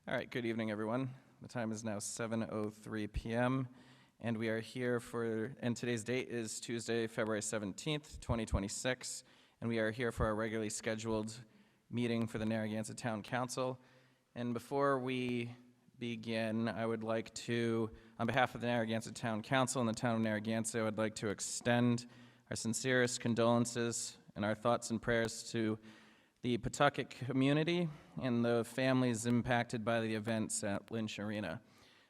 All right, good evening, everyone. The time is now 7:03 p.m., and we are here and today's date is Tuesday, February 17th, 2026, and we are here for our regularly scheduled meeting for the Narragansett Town Council. And before we begin, I would like to, on behalf of the Narragansett Town Council and the town of Narragansett, I would like to extend our sincerest condolences and our thoughts and prayers to the Pawtucket community and the families impacted by the events at Lynch Arena.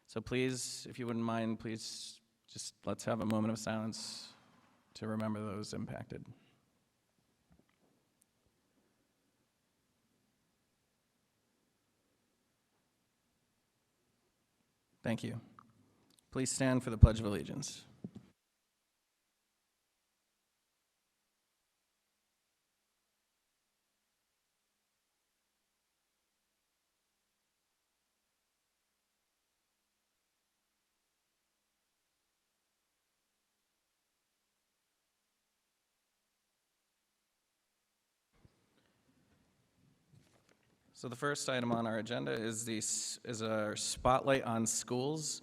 So please, if you wouldn't mind, please just let's have a moment of silence to remember those impacted. Thank you. Please stand for the Pledge of Allegiance. So the first item on our agenda is our Spotlight on Schools,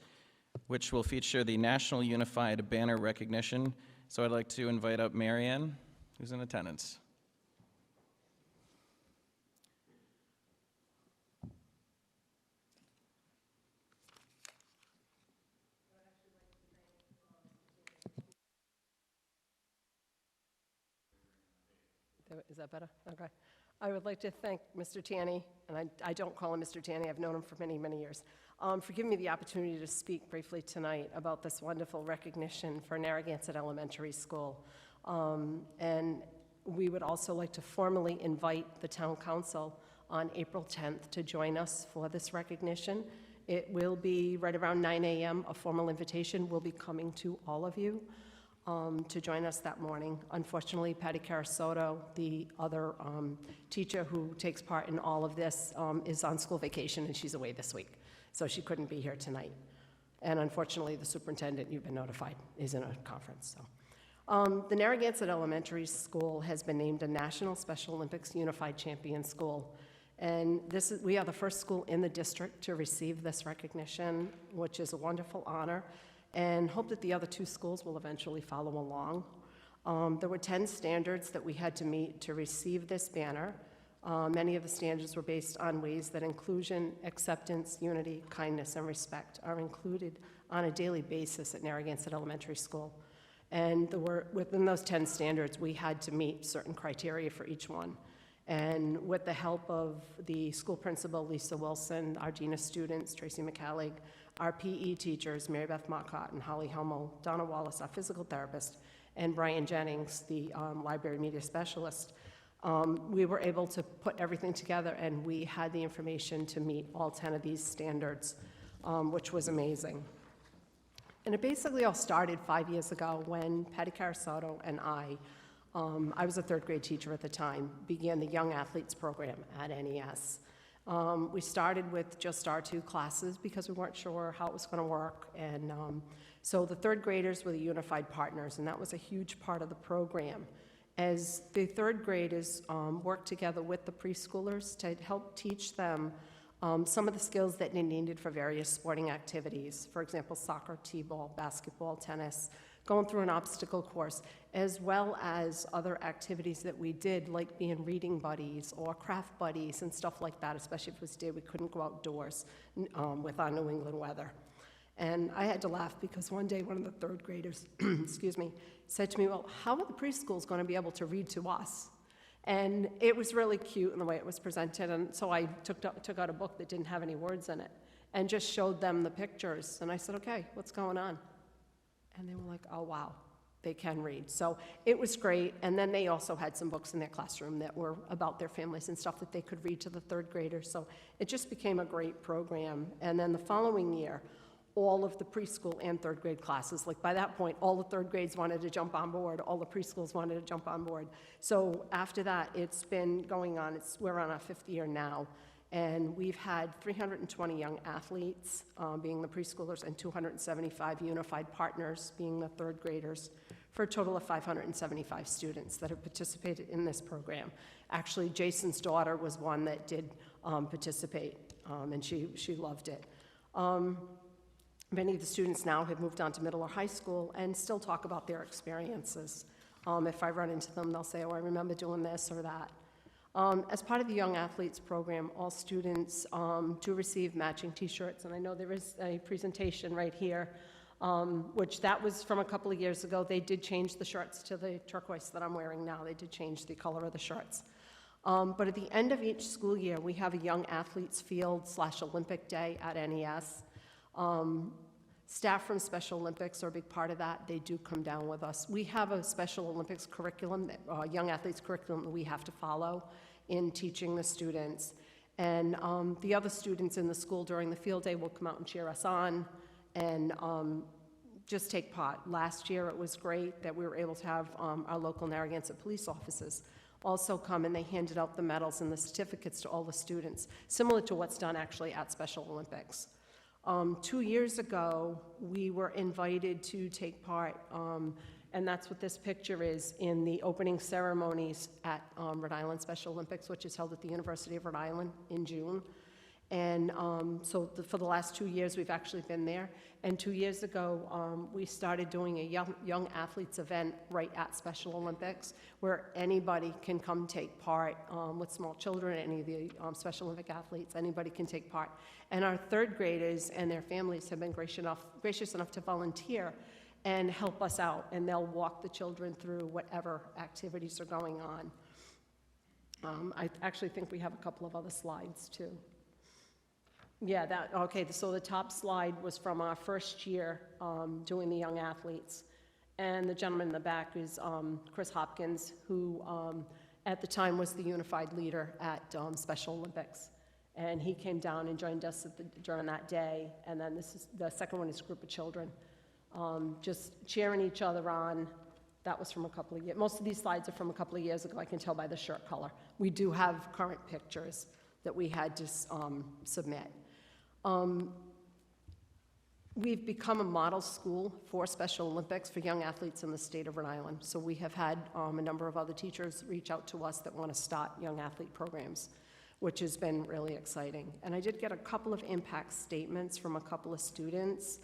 which will feature the National Unified Banner Recognition. So I'd like to invite up Marianne, who's in attendance. Is that better? Okay. I would like to thank Mr. Tanny, and I don't call him Mr. Tanny, I've known him for many, many years, for giving me the opportunity to speak briefly tonight about this wonderful recognition for Narragansett Elementary School. And we would also like to formally invite the Town Council on April 10th to join us for this recognition. It will be right around 9 a.m. A formal invitation will be coming to all of you to join us that morning. Unfortunately, Patty Carasotto, the other teacher who takes part in all of this, is on school vacation and she's away this week, so she couldn't be here tonight. And unfortunately, the superintendent, you've been notified, is in a conference. So, the Narragansett Elementary School has been named a National Special Olympics Unified Champion School. And we are the first school in the district to receive this recognition, which is a wonderful honor, and hope that the other two schools will eventually follow along. There were 10 standards that we had to meet to receive this banner. Many of the standards were based on ways that inclusion, acceptance, unity, kindness, and respect are included on a daily basis at Narragansett Elementary School. And within those 10 standards, we had to meet certain criteria for each one. And with the help of the school principal, Lisa Wilson, our Gina students, Tracy McCallig, our PE teachers, Mary Beth Marcotte and Holly Hummel, Donna Wallace, our physical therapist, and Brian Jennings, the library media specialist, we were able to put everything together and we had the information to meet all 10 of these standards, which was amazing. And it basically all started 5 years ago when Patty Carasotto and I was a third grade teacher at the time, began the Young Athletes program at NES. We started with just our 2 classes because we weren't sure how it was going to work. And so the third graders were the unified partners, and that was a huge part of the program. As the third graders worked together with the preschoolers to help teach them some of the skills that they needed for various sporting activities. For example, soccer, t-ball, basketball, tennis, going through an obstacle course, as well as other activities that we did, like being reading buddies or craft buddies and stuff like that, especially if it was day we couldn't go outdoors with our New England weather. And I had to laugh because one day one of the third graders, excuse me, said to me, well, how are the preschools going to be able to read to us? And it was really cute in the way it was presented, and so I took out a book that didn't have any words in it and just showed them the pictures. And I said, okay, what's going on? And they were like, oh, wow, they can read. So it was great. And then they also had some books in their classroom that were about their families and stuff that they could read to the third graders. So it just became a great program. And then the following year, all of the preschool and third grade classes, like by that point, all the third grades wanted to jump on board, all the preschools wanted to jump on board. So after that, it's been going on, we're on our 5th year now. And we've had 320 young athletes, being the preschoolers, and 275 unified partners, being the third graders, for a total of 575 students that have participated in this program. Actually, Jason's daughter was one that did participate and she loved it. Many of the students now have moved on to middle or high school and still talk about their experiences. If I run into them, they'll say, oh, I remember doing this or that. As part of the Young Athletes program, all students do receive matching t-shirts, and I know there is a presentation right here, which that was from a couple of years ago. They did change the shirts to the turquoise that I'm wearing now. They did change the color of the shirts. But at the end of each school year, we have a Young Athletes Field / Olympic Day at NES. Staff from Special Olympics are a big part of that. They do come down with us. We have a Special Olympics curriculum, Young Athletes curriculum that we have to follow in teaching the students. And the other students in the school during the field day will come out and cheer us on and just take part. Last year it was great that we were able to have our local Narragansett police officers also come, and they handed out the medals and the certificates to all the students, similar to what's done actually at Special Olympics. 2 years ago, we were invited to take part, and that's what this picture is, in the opening ceremonies at Rhode Island Special Olympics, which is held at the University of Rhode Island in June. And for the last 2 years, we've actually been there. And 2 years ago, we started doing a young athletes event right at Special Olympics, where anybody can come take part with small children, any of the Special Olympic athletes, anybody can take part. And our third graders and their families have been gracious enough to volunteer and help us out, and they'll walk the children through whatever activities are going on. I actually think we have a couple of other slides, too. Yeah, okay, so the top slide was from our first year doing the young athletes. And the gentleman in the back is Chris Hopkins, who at the time was the unified leader at Special Olympics. And he came down and joined us during that day. And then the second one is a group of children, just cheering each other on. That was from a couple of years. Most of these slides are from a couple of years ago. I can tell by the shirt color. We do have current pictures that we had to submit. We've become a model school for Special Olympics for young athletes in the state of Rhode Island. So we have had a number of other teachers reach out to us that want to start young athlete programs, which has been really exciting. And I did get a couple of impact statements from a couple of students.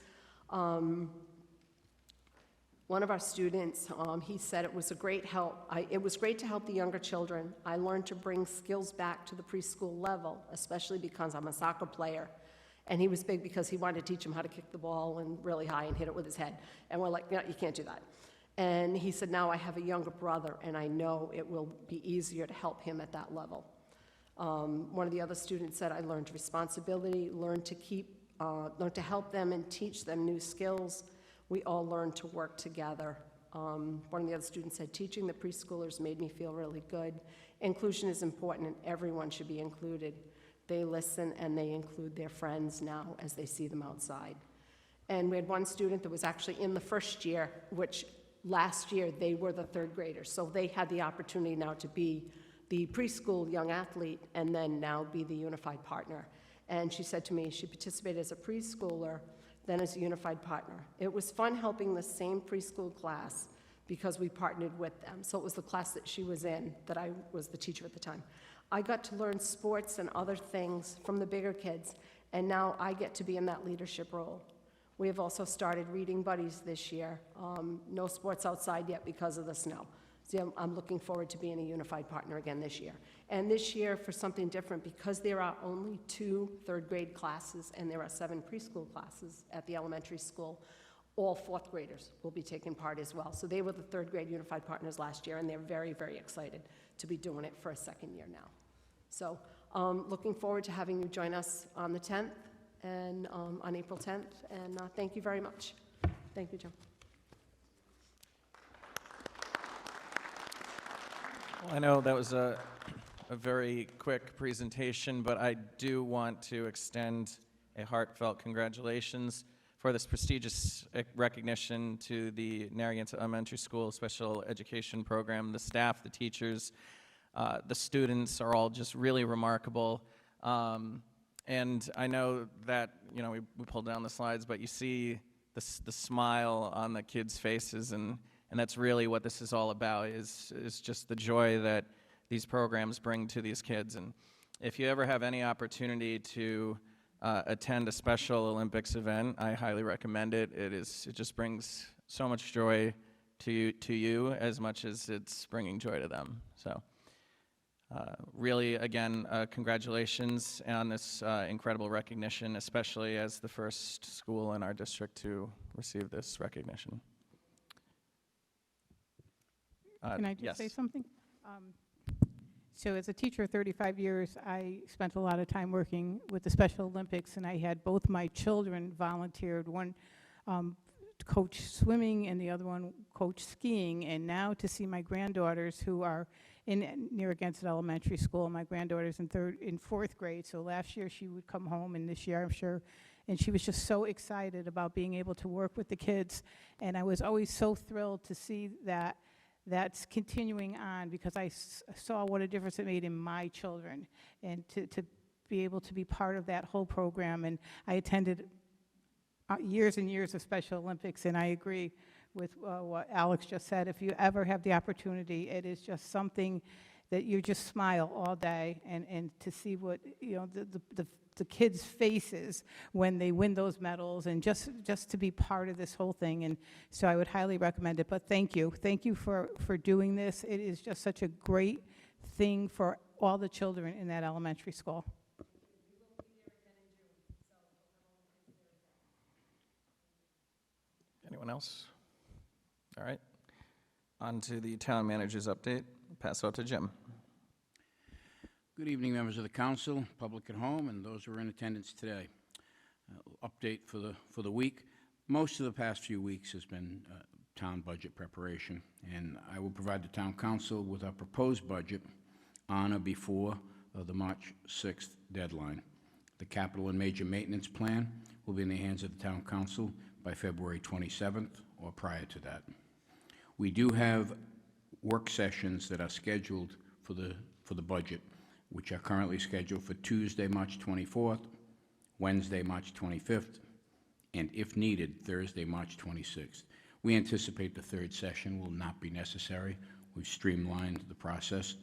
One of our students, he said it was a great help. It was great to help the younger children. I learned to bring skills back to the preschool level, especially because I'm a soccer player. And he was big because he wanted to teach him how to kick the ball and really high and hit it with his head. And we're like, no, you can't do that. And he said, now I have a younger brother, and I know it will be easier to help him at that level. One of the other students said, I learned responsibility, learned to help them and teach them new skills. We all learned to work together. One of the other students said, teaching the preschoolers made me feel really good. Inclusion is important, and everyone should be included. They listen and they include their friends now as they see them outside. And we had one student that was actually in the first year, which last year they were the third graders. So they had the opportunity now to be the preschool young athlete and then now be the unified partner. And she said to me she participated as a preschooler, then as a unified partner. It was fun helping the same preschool class because we partnered with them. So it was the class that she was in that I was the teacher at the time. I got to learn sports and other things from the bigger kids, and now I get to be in that leadership role. We have also started reading buddies this year. No sports outside yet because of the snow. So I'm looking forward to being a unified partner again this year. And this year, for something different, because there are only 2 third grade classes and there are 7 preschool classes at the elementary school, all 4th graders will be taking part as well. So they were the third grade unified partners last year, and they're very, very excited to be doing it for a second year now. So looking forward to having you join us on the 10th and on April 10th, and thank you very much. Thank you, Jim. Well, I know that was a very quick presentation, but I do want to extend a heartfelt congratulations for this prestigious recognition to the Narragansett Elementary School Special Education Program. The staff, the teachers, the students are all just really remarkable. And I know that, you know, we pulled down the slides, but you see the smile on the kids' faces, and that's really what this is all about, is just the joy that these programs bring to these kids. And If you ever have any opportunity to attend a Special Olympics event, I highly recommend it. It just brings so much joy to you as much as it's bringing joy to them. So really, again, congratulations on this incredible recognition, especially as the first school in our district to receive this recognition. Can I just say yes. something? So as a teacher of 35 years, I spent a lot of time working with the Special Olympics, and I had both my children volunteered, one coach swimming and the other one coach skiing, and now to see my granddaughters who are in Narragansett Elementary School. My granddaughter's in fourth grade, so last year she would come home, and this year I'm sure, and she was just so excited about being able to work with the kids, and I was always so thrilled to see that that's continuing on, because I saw what a difference it made in my children, and to be able to be part of that whole program. And I attended years and years of Special Olympics, and I agree with what Alex just said. If you ever have the opportunity, it is just something that you just smile all day, and to see what, you know, the kids' faces when they win those medals, and just to be part of this whole thing. And so I would highly recommend it. But thank you for doing this. It is just such a great thing for all the children in that elementary school. Anyone else? All right. On to the town manager's update. Pass out to Jim. Good evening, members of the council, public at home, and those who are in attendance today. Update for the week. Most of the past few weeks has been town budget preparation, and I will provide the town council with our proposed budget on or before the March 6th deadline. The capital and major maintenance plan will be in the hands of the town council by February 27th or prior to that. We do have work sessions that are scheduled for the budget, which are currently scheduled for Tuesday, March 24th, Wednesday, March 25th, and if needed, Thursday, March 26th. We anticipate the third session will not be necessary. We've streamlined the process.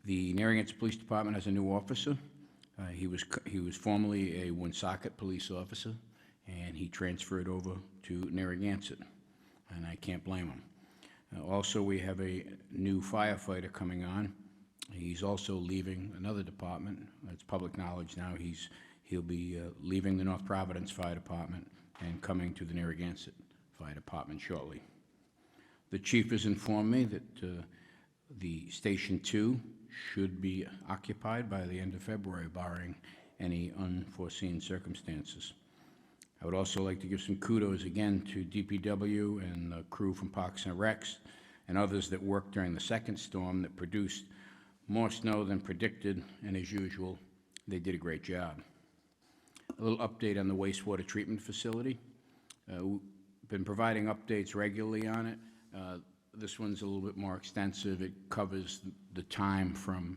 The Narragansett Police Department has a new officer. He was formerly a Woonsocket police officer, and he transferred over to Narragansett, and I can't blame him. Also, we have a new firefighter coming on. He's also leaving another department. It's public knowledge now. He'll be leaving the North Providence Fire Department and coming to the Narragansett Fire Department shortly. The chief has informed me that the Station 2 should be occupied by the end of February, barring any unforeseen circumstances. I would also like to give some kudos again to DPW and the crew from Parks and Recs and others that worked during the second storm that produced more snow than predicted, and as usual, they did a great job. A little update on the wastewater treatment facility. We've been providing updates regularly on it. This one's a little bit more extensive. It covers the time from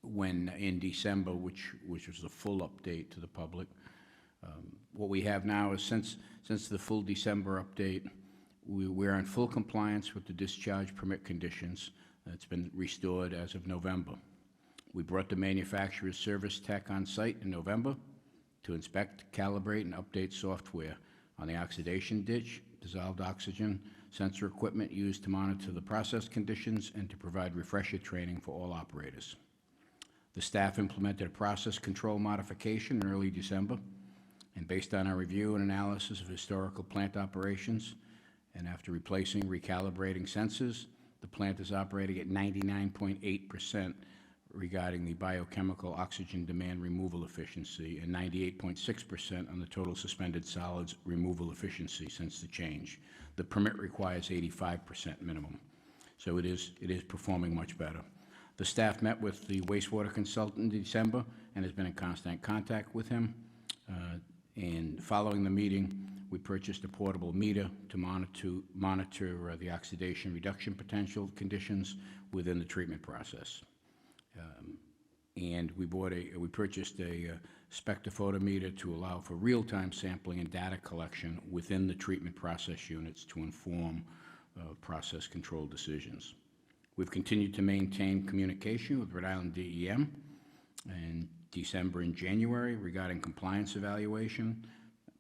when in December, which was the full update to the public. What we have now is since the full December update, we're in full compliance with the discharge permit conditions. It's been restored as of November. We brought the manufacturer's service tech on site in November to inspect, calibrate, and update software on the oxidation ditch, dissolved oxygen, sensor equipment used to monitor the process conditions, and to provide refresher training for all operators. The staff implemented a process control modification in early December, and based on our review and analysis of historical plant operations, and after replacing, recalibrating sensors, the plant is operating at 99.8% regarding the biochemical oxygen demand removal efficiency and 98.6% on the total suspended solids removal efficiency since the change. The permit requires 85% minimum, so it is performing much better. The staff met with the wastewater consultant in December and has been in constant contact with him. And following the meeting, we purchased a portable meter to monitor the oxidation reduction potential conditions within the treatment process. And we purchased a spectrophotometer to allow for real-time sampling and data collection within the treatment process units to inform process control decisions. We've continued to maintain communication with Rhode Island DEM in December and January regarding compliance evaluation,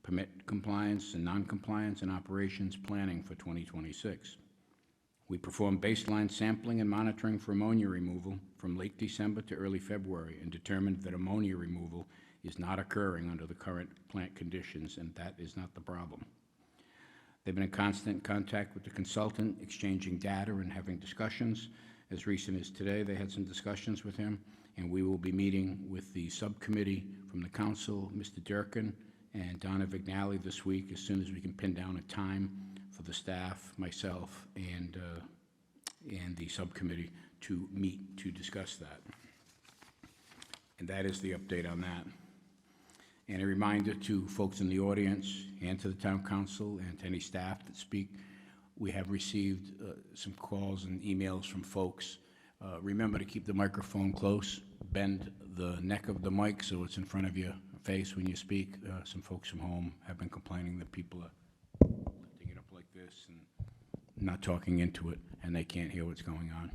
permit compliance and non-compliance, and operations planning for 2026. We performed baseline sampling and monitoring for ammonia removal from late December to early February and determined that ammonia removal is not occurring under the current plant conditions, and that is not the problem. They've been in constant contact with the consultant, exchanging data and having discussions. As recent as today, they had some discussions with him, and we will be meeting with the subcommittee from the council, Mr. Durkin and Donna Vignali, this week as soon as we can pin down a time for the staff, myself, and the subcommittee to meet to discuss that. And that is the update on that. And a reminder to folks in the audience and to the town council and to any staff that speak, we have received some calls and emails from folks. Remember to keep the microphone close, bend the neck of the mic so it's in front of your face when you speak. Some folks from home have been complaining that people are lifting it up like this and not talking into it, and they can't hear what's going on.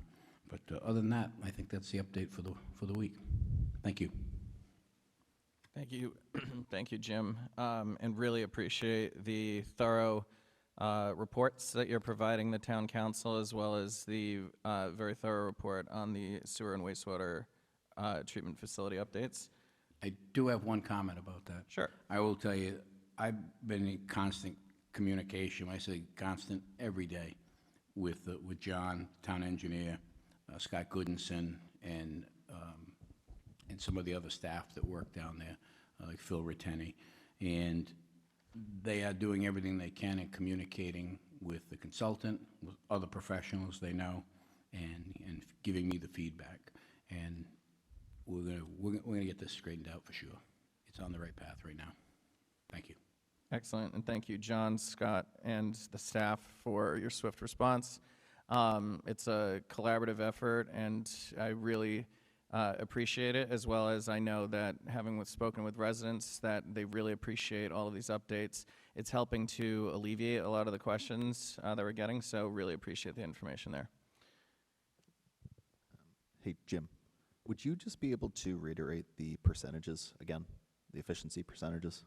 But other than that, I think that's the update for the week. Thank you. Thank you. Thank you, Jim. And really appreciate the thorough reports that you're providing the town council, as well as the very thorough report on the sewer and wastewater treatment facility updates. I do have one comment about that. Sure. I will tell you, I've been in constant communication, I say constant, every day with John, town engineer, Scott Goodinson, and some of the other staff that work down there, like Phil Ritteni. And they are doing everything they can in communicating with the consultant, with other professionals they know, and giving me the feedback. And we're gonna get this straightened out for sure. It's on the right path right now. Thank you. Excellent, and thank you, John, Scott, and the staff for your swift response. It's a collaborative effort, and I really appreciate it, as well as I know that having spoken with residents, that they really appreciate all of these updates. It's helping to alleviate a lot of the questions that we're getting, so really appreciate the information there. Hey, Jim, would you just be able to reiterate the percentages again, the efficiency percentages?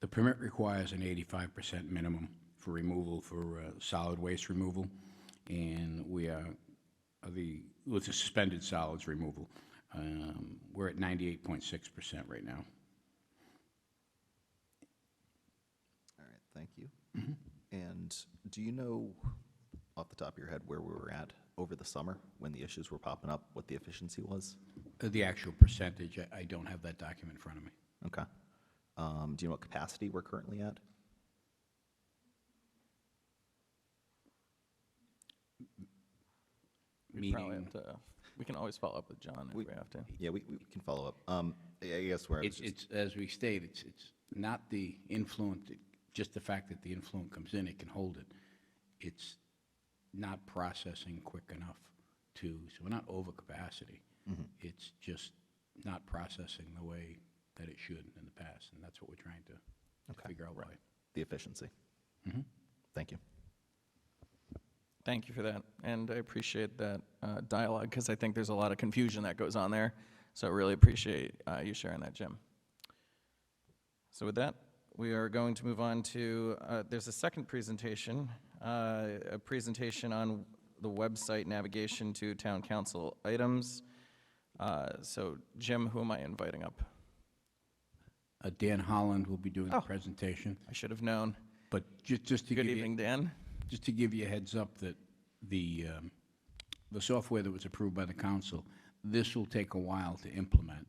The permit requires an 85% minimum for removal, for solid waste removal, and we are, with the suspended solids removal, we're at 98.6% right now. All right, thank you. And do you know, off the top of your head, where we were at over the summer when the issues were popping up, what the efficiency was? The actual percentage, I don't have that document in front of me. Okay. Do you know what capacity we're currently at? We probably have to, we can always follow up with John if we have to. Yeah, we can follow up. I guess where I was It's, as we state, it's not the influent, just the fact that the influent comes in, it can hold it. It's not processing quick enough so we're not over capacity. It's just not processing the way that it should in the past, and that's what we're trying to figure out why. the efficiency. Thank you. Thank you for that, and I appreciate that dialogue, because I think there's a lot of confusion that goes on there, so I really appreciate you sharing that, Jim. So with that, we are going to move on to, there's a second presentation, a presentation on the website navigation to town council items. So Jim, who am I inviting up? Dan Holland will be doing the presentation, I should have known. but just to Good give you... evening, Dan. Just to give you a heads up that the software that was approved by the council, this will take a while to implement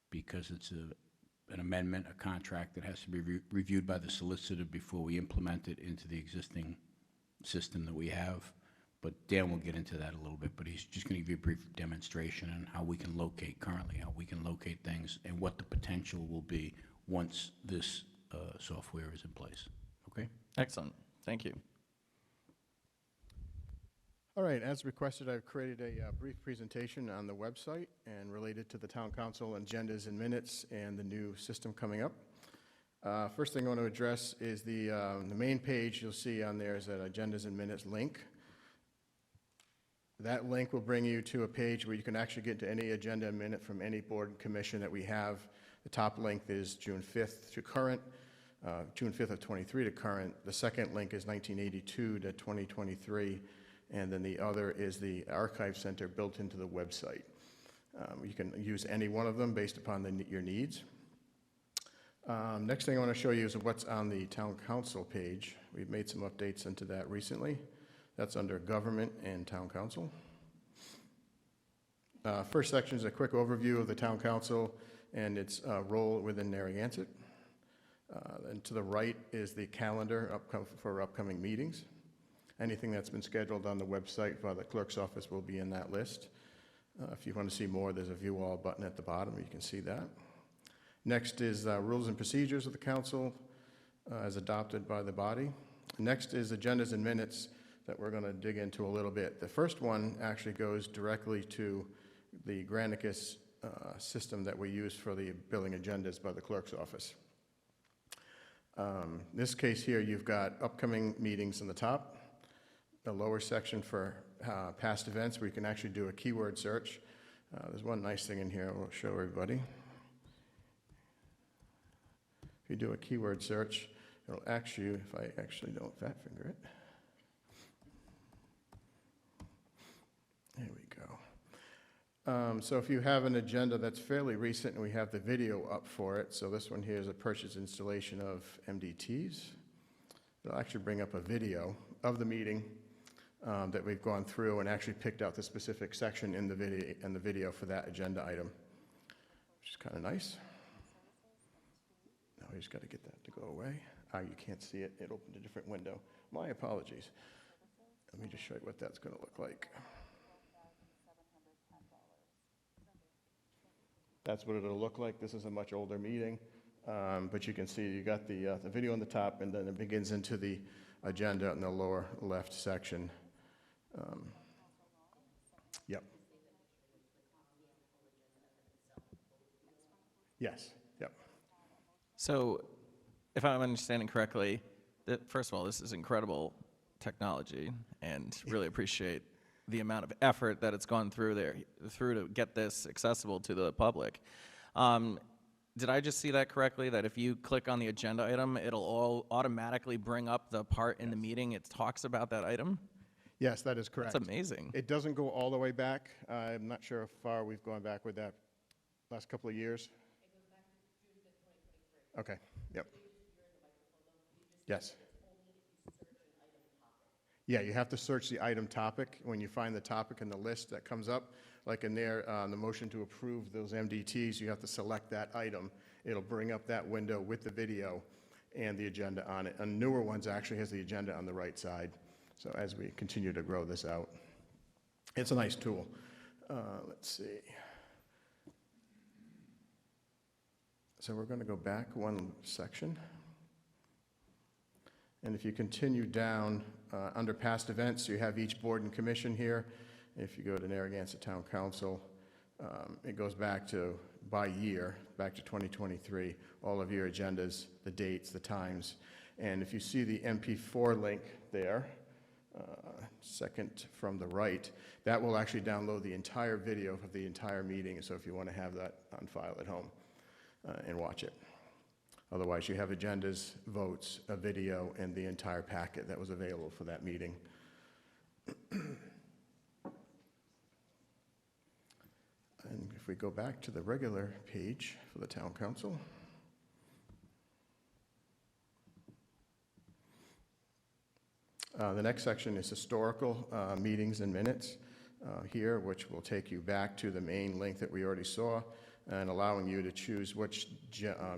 because it's an amendment, a contract that has to be reviewed by the solicitor before we implement it into the existing system that we have. But Dan will get into that a little bit, but he's just going to give you a brief demonstration on how we can locate currently, how we can locate things, and what the potential will be once this software is in place. Okay? Excellent. Thank you. All right, as requested, I've created a brief presentation on the website and related to the town council agendas and minutes and the new system coming up. First thing I want to address is the main page. You'll see on there is an agendas and minutes link. That link will bring you to a page where you can actually get to any agenda and minute from any board and commission that we have. The top link is June 5th to current, June 5th of 23 to current. The second link is 1982 to 2023. And then the other is the Archive Center built into the website. You can use any one of them based upon your needs. Next thing I want to show you is what's on the Town Council page. We've made some updates into that recently. That's under Government and Town Council. First section is a quick overview of the Town Council and its role within Narragansett. And to the right is the calendar for upcoming meetings. Anything that's been scheduled on the website by the clerk's office will be in that list. If you want to see more, there's a view all button at the bottom. You can see that. Next is rules and procedures of the council as adopted by the body. Next is agendas and minutes that we're going to dig into a little bit. The first one actually goes directly to the Granicus system that we use for the billing agendas by the clerk's office. In this case here, you've got upcoming meetings in the top, the lower section for past events where you can actually do a keyword search. There's one nice thing in here I'll show everybody. If you do a keyword search, it'll ask you, if I actually don't fat finger it. There we go. So if you have an agenda that's fairly recent and we have the video up for it, so this one here is a purchase installation of MDTs. It'll actually bring up a video of the meeting that we've gone through and actually picked out the specific section in the video for that agenda item, which is kind of nice. Now we just got to get that to go away. You can't see it. It opened a different window. My apologies. Let me just show you what that's going to look like. That's what it'll look like. This is a much older meeting, but you can see you got the video on the top, and then it begins into the agenda in the lower left section. Yep. Yes. Yep. So, if I'm understanding correctly, first of all, this is incredible technology, and really appreciate the amount of effort that it's gone through to get this accessible to the public. Did I just see that correctly, that if you click on the agenda item, it'll all automatically bring up the part in the meeting it talks about that item? Yes, that is correct. That's amazing. It doesn't go all the way back. I'm not sure how far we've gone back with that last couple of years. It goes back to June of 2023. Okay, yep. Yes. Yeah, you have to search the item topic. When you find the topic in the list that comes up, like in there, the motion to approve those MDTs, you have to select that item. It'll bring up that window with the video and the agenda on it. A newer ones actually has the agenda on the right side. So as we continue to grow this out, it's a nice tool. Let's see. So we're going to go back one section. And if you continue down under past events, you have each board and commission here. If you go to Narragansett Town Council, it goes back to, by year, back to 2023, all of your agendas, the dates, the times. And if you see the MP4 link there, second from the right, that will actually download the entire video of the entire meeting. So if you want to have that on file at home and watch it. Otherwise, you have agendas, votes, a video, and the entire packet that was available for that meeting. And if we go back to the regular page for the Town Council, the next section is historical meetings and minutes here, which will take you back to the main link that we already saw, and allowing you to choose which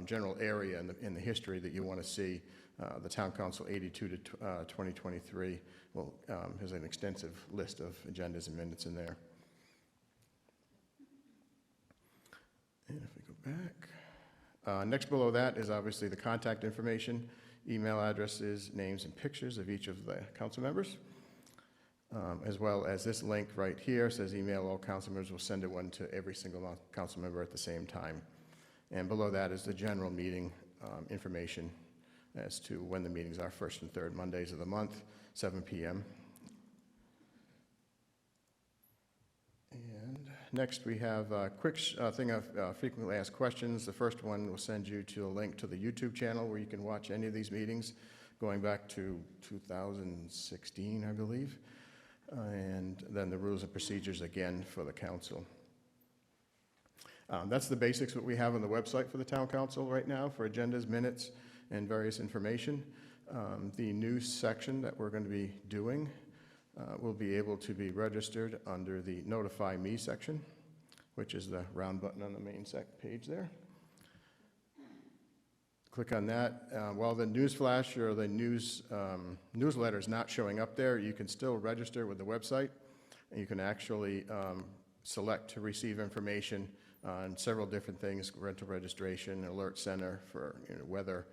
general area in the history that you want to see. The Town Council 82 to 2023 has an extensive list of agendas and minutes in there. And if we go back, next below that is obviously the contact information, email addresses, names, and pictures of each of the council members. as well as this link right here says email all council members. We'll send it one to every single council member at the same time. And below that is the general meeting information as to when the meetings are, first and third Mondays of the month, 7 p.m. And next we have a quick thing of frequently asked questions. The first one will send you to a link to the YouTube channel where you can watch any of these meetings going back to 2016, I believe. And then the rules and procedures again for the council. That's the basics that we have on the website for the town council right now for agendas, minutes, and various information. The news section that we're going to be doing will be able to be registered under the Notify Me section, which is the round button on the main page there. Click on that. While the news flash or the newsletter is not showing up there, you can still register with the website, and you can actually select to receive information on several different things: rental registration, alert center for weather,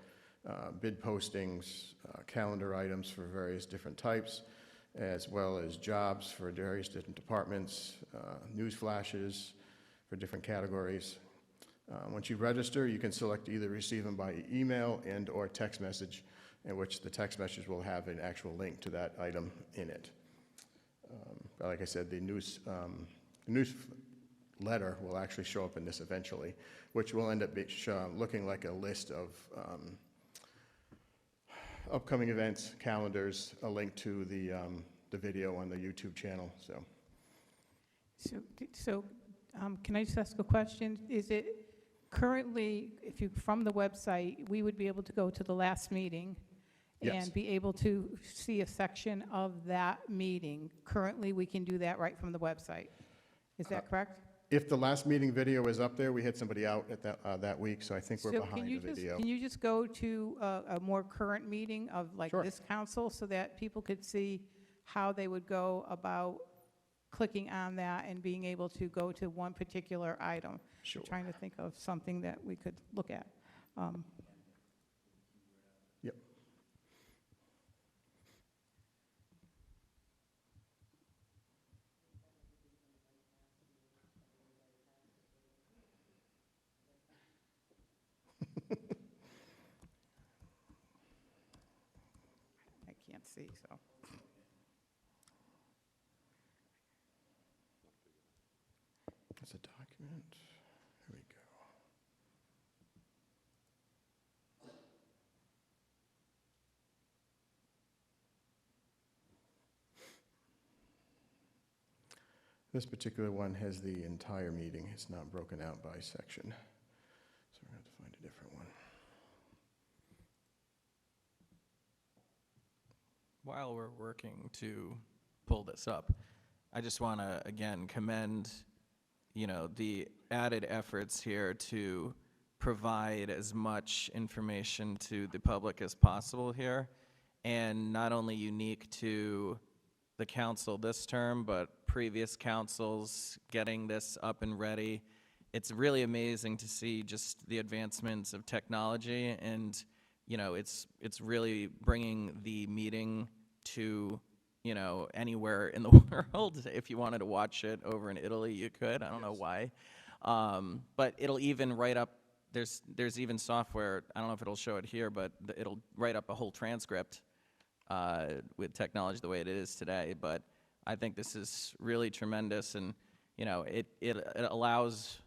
bid postings, calendar items for various different types, as well as jobs for various different departments, news flashes for different categories. Once you register, you can select to either receive them by email and or text message, in which the text message will have an actual link to that item in it. Like I said, the news letter will actually show up in this eventually, which will end up looking like a list of upcoming events, calendars, a link to the video on the YouTube channel. So can I just ask a question? Is it currently, if you, from the website, we would be able to go to the last meeting Yes. and be able to see a section of that meeting? Currently, we can do that right from the website. Is that correct? If the last meeting video is up there, we had somebody out at that week, so I think we're behind the video. Can you just go to a more current meeting of like Sure. this council so that people could see how they would go about clicking on that and being able to go to one particular item? Sure. Trying to think of something that we could look at. Yep. I can't see, so. That's a document. Here we go. This particular one has the entire meeting. It's not broken out by section. So we're going to have to find a different one. While we're working to pull this up, I just want to, again, commend, the added efforts here to provide as much information to the public as possible here, and not only unique to the council this term, but previous councils getting this up and ready. It's really amazing to see just the advancements of technology, and it's really bringing the meeting to anywhere in the world. If you wanted to watch it over in Italy, you could. I don't know why, but it'll even write up. There's even software. I don't know if it'll show it here, but it'll write up a whole transcript with technology the way it is today. But I think this is really tremendous, and it allows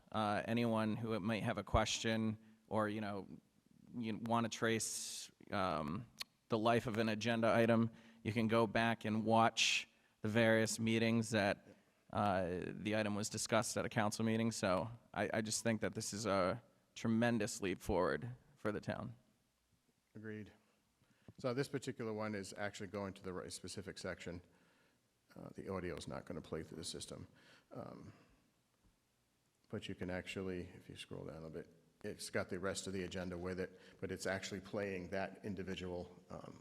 anyone who might have a question or you want to trace the life of an agenda item. You can go back and watch the various meetings that the item was discussed at a council meeting. So I just think that this is a tremendous leap forward for the town. Agreed. So this particular one is actually going to the right specific section. The audio is not going to play through the system. But you can actually, if you scroll down a bit, it's got the rest of the agenda with it, but it's actually playing that individual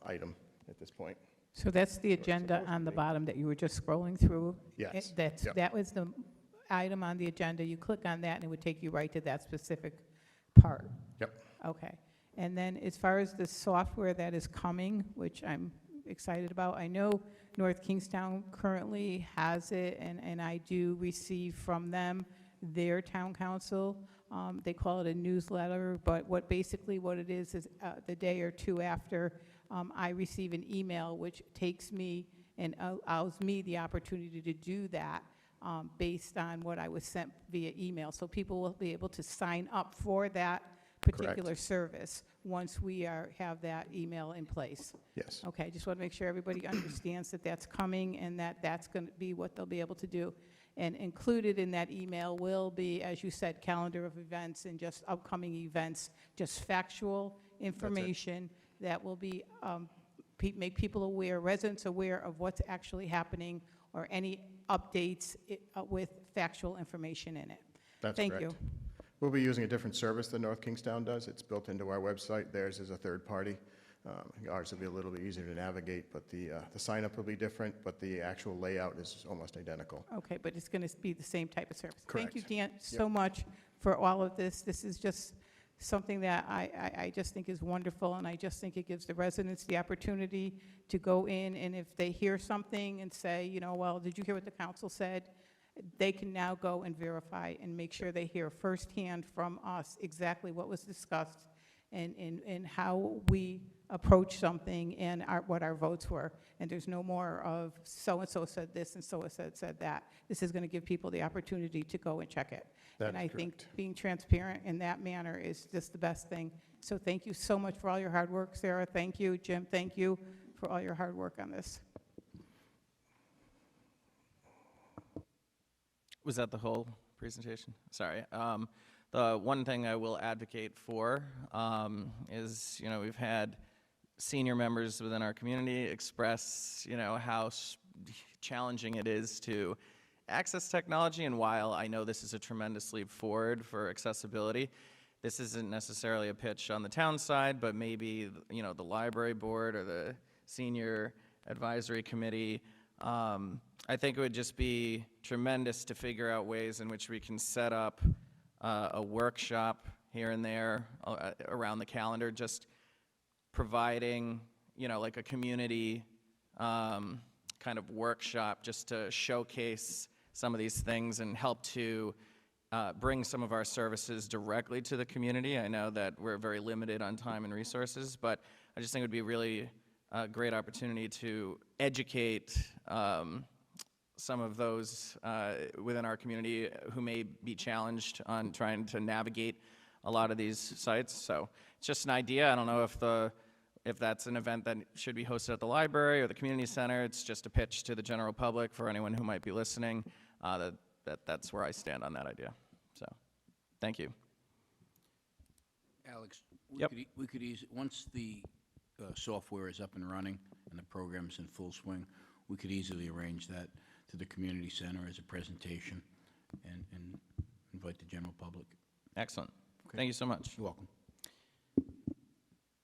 item at this point. So that's the agenda on the bottom that you were just scrolling through? Yes. That was the item on the agenda. You click on that and it would take you right to that specific part? Yep. Okay. And then as far as the software that is coming, which I'm excited about. I know North Kingstown currently has it, and I do receive from them their town council. They call it a newsletter, but basically what it is the day or two after I receive an email which takes me and allows me the opportunity to do that based on what I was sent via email. So people will be able to sign up for that particular service once we have that email in place. Yes. Okay, just want to make sure everybody understands that that's coming and that that's going to be what they'll be able to do. And included in that email will be, as you said, calendar of events and just upcoming events, just factual information that will be, make people aware, residents aware of what's actually happening or any updates with factual information in it. That's Thank correct. you. We'll be using a different service than North Kingstown does. It's built into our website. Theirs is a third party. Ours will be a little bit easier to navigate, but the sign-up will be different, but the actual layout is almost identical. Okay, but it's going to be the same type of service. Correct. Thank you, Dan, so much for all of this. This is just something that I just think is wonderful, and I just think it gives the residents the opportunity to go in, and if they hear something and say, you know, well, did you hear what the council said? They can now go and verify and make sure they hear firsthand from us exactly what was discussed and how we approach something and what our votes were. And there's no more of so-and-so said this and so-and-so said that. This is going to give people the opportunity to go and check it. And I think being transparent in that manner is just the best thing. So thank you so much for all your hard work, Sarah. Thank you, Jim. Thank you for all your hard work on this. Was that the whole presentation? Sorry. The one thing I will advocate for is, you know, we've had senior members within our community express, you know, how challenging it is to access technology. And while I know this is a tremendous leap forward for accessibility, this isn't necessarily a pitch on the town side, but maybe, you know, the library board or the senior advisory committee. I think it would just be tremendous to figure out ways in which we can set up a workshop here and there around the calendar, just providing, you know, like a community kind of workshop just to showcase some of these things and help to bring some of our services directly to the community. I know that we're very limited on time and resources, but I just think it would be really a great opportunity to educate some of those within our community who may be challenged on trying to navigate a lot of these sites. So it's just an idea. I don't know if that's an event that should be hosted at the library or the community center. It's just a pitch to the general public for anyone who might be listening. That's where I stand on that idea. So, thank you. Alex, Yep. we could easily, once the software is up and running and the program's in full swing, we could easily arrange that to the community center as a presentation and invite the general public. Excellent. Okay. Thank you so much. You're welcome.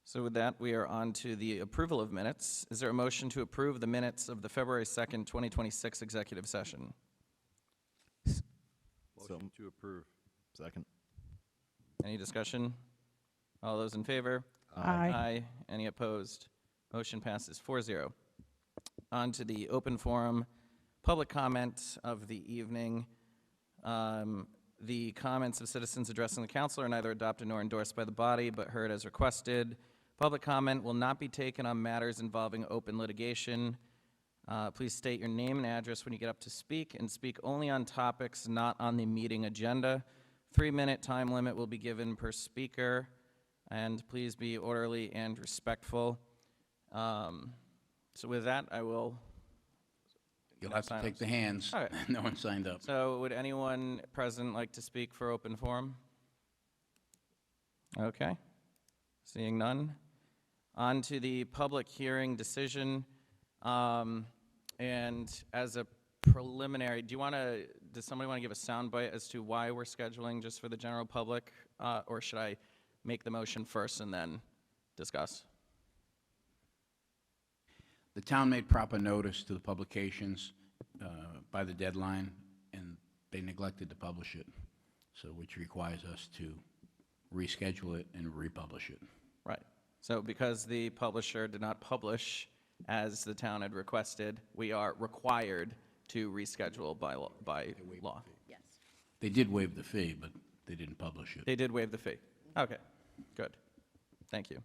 So with that, we are on to the approval of minutes. Is there a motion to approve the minutes of the February 2nd, 2026 executive session? Motion to approve. Second. Any discussion? All those in favor? Aye. Aye. Any opposed? Motion passes 4-0. On to the open forum, public comment of the evening. The comments of citizens addressing the council are neither adopted nor endorsed by the body, but heard as requested. Public comment will not be taken on matters involving open litigation. Please state your name and address when you get up to speak, and speak only on topics not on the meeting agenda. 3-minute time limit will be given per speaker, and please be orderly and respectful. So with that, I will. You'll have to Silence. take the hands. All right. No one signed up. So would anyone present like to speak for open forum? Okay. Seeing none. On to the public hearing decision. And as a preliminary, does somebody want to give a soundbite as to why we're scheduling just for the general public? Or should I make the motion first and then discuss? The town made proper notice to the publications by the deadline, and they neglected to publish it, so which requires us to reschedule it and republish it. Right. So because the publisher did not publish as the town had requested, we are required to reschedule by law. Yes. They did waive the fee, but they didn't publish it. They did waive the fee. Okay, good. Thank you.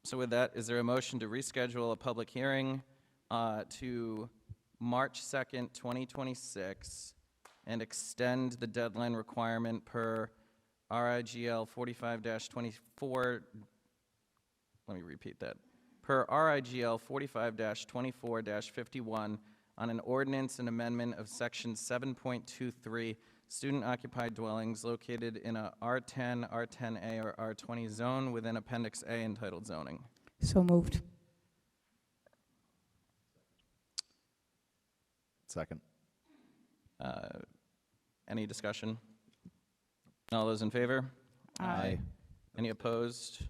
So with that, is there a motion to reschedule a public hearing to March 2nd, 2026, and extend the deadline requirement per RIGL 45-24, let me repeat that, per RIGL 45-24-51 on an ordinance and amendment of section 7.23, student-occupied dwellings located in a R10, R10A, or R20 zone within Appendix A entitled zoning. So moved. Second. Any discussion? All those in favor? Aye. Any opposed?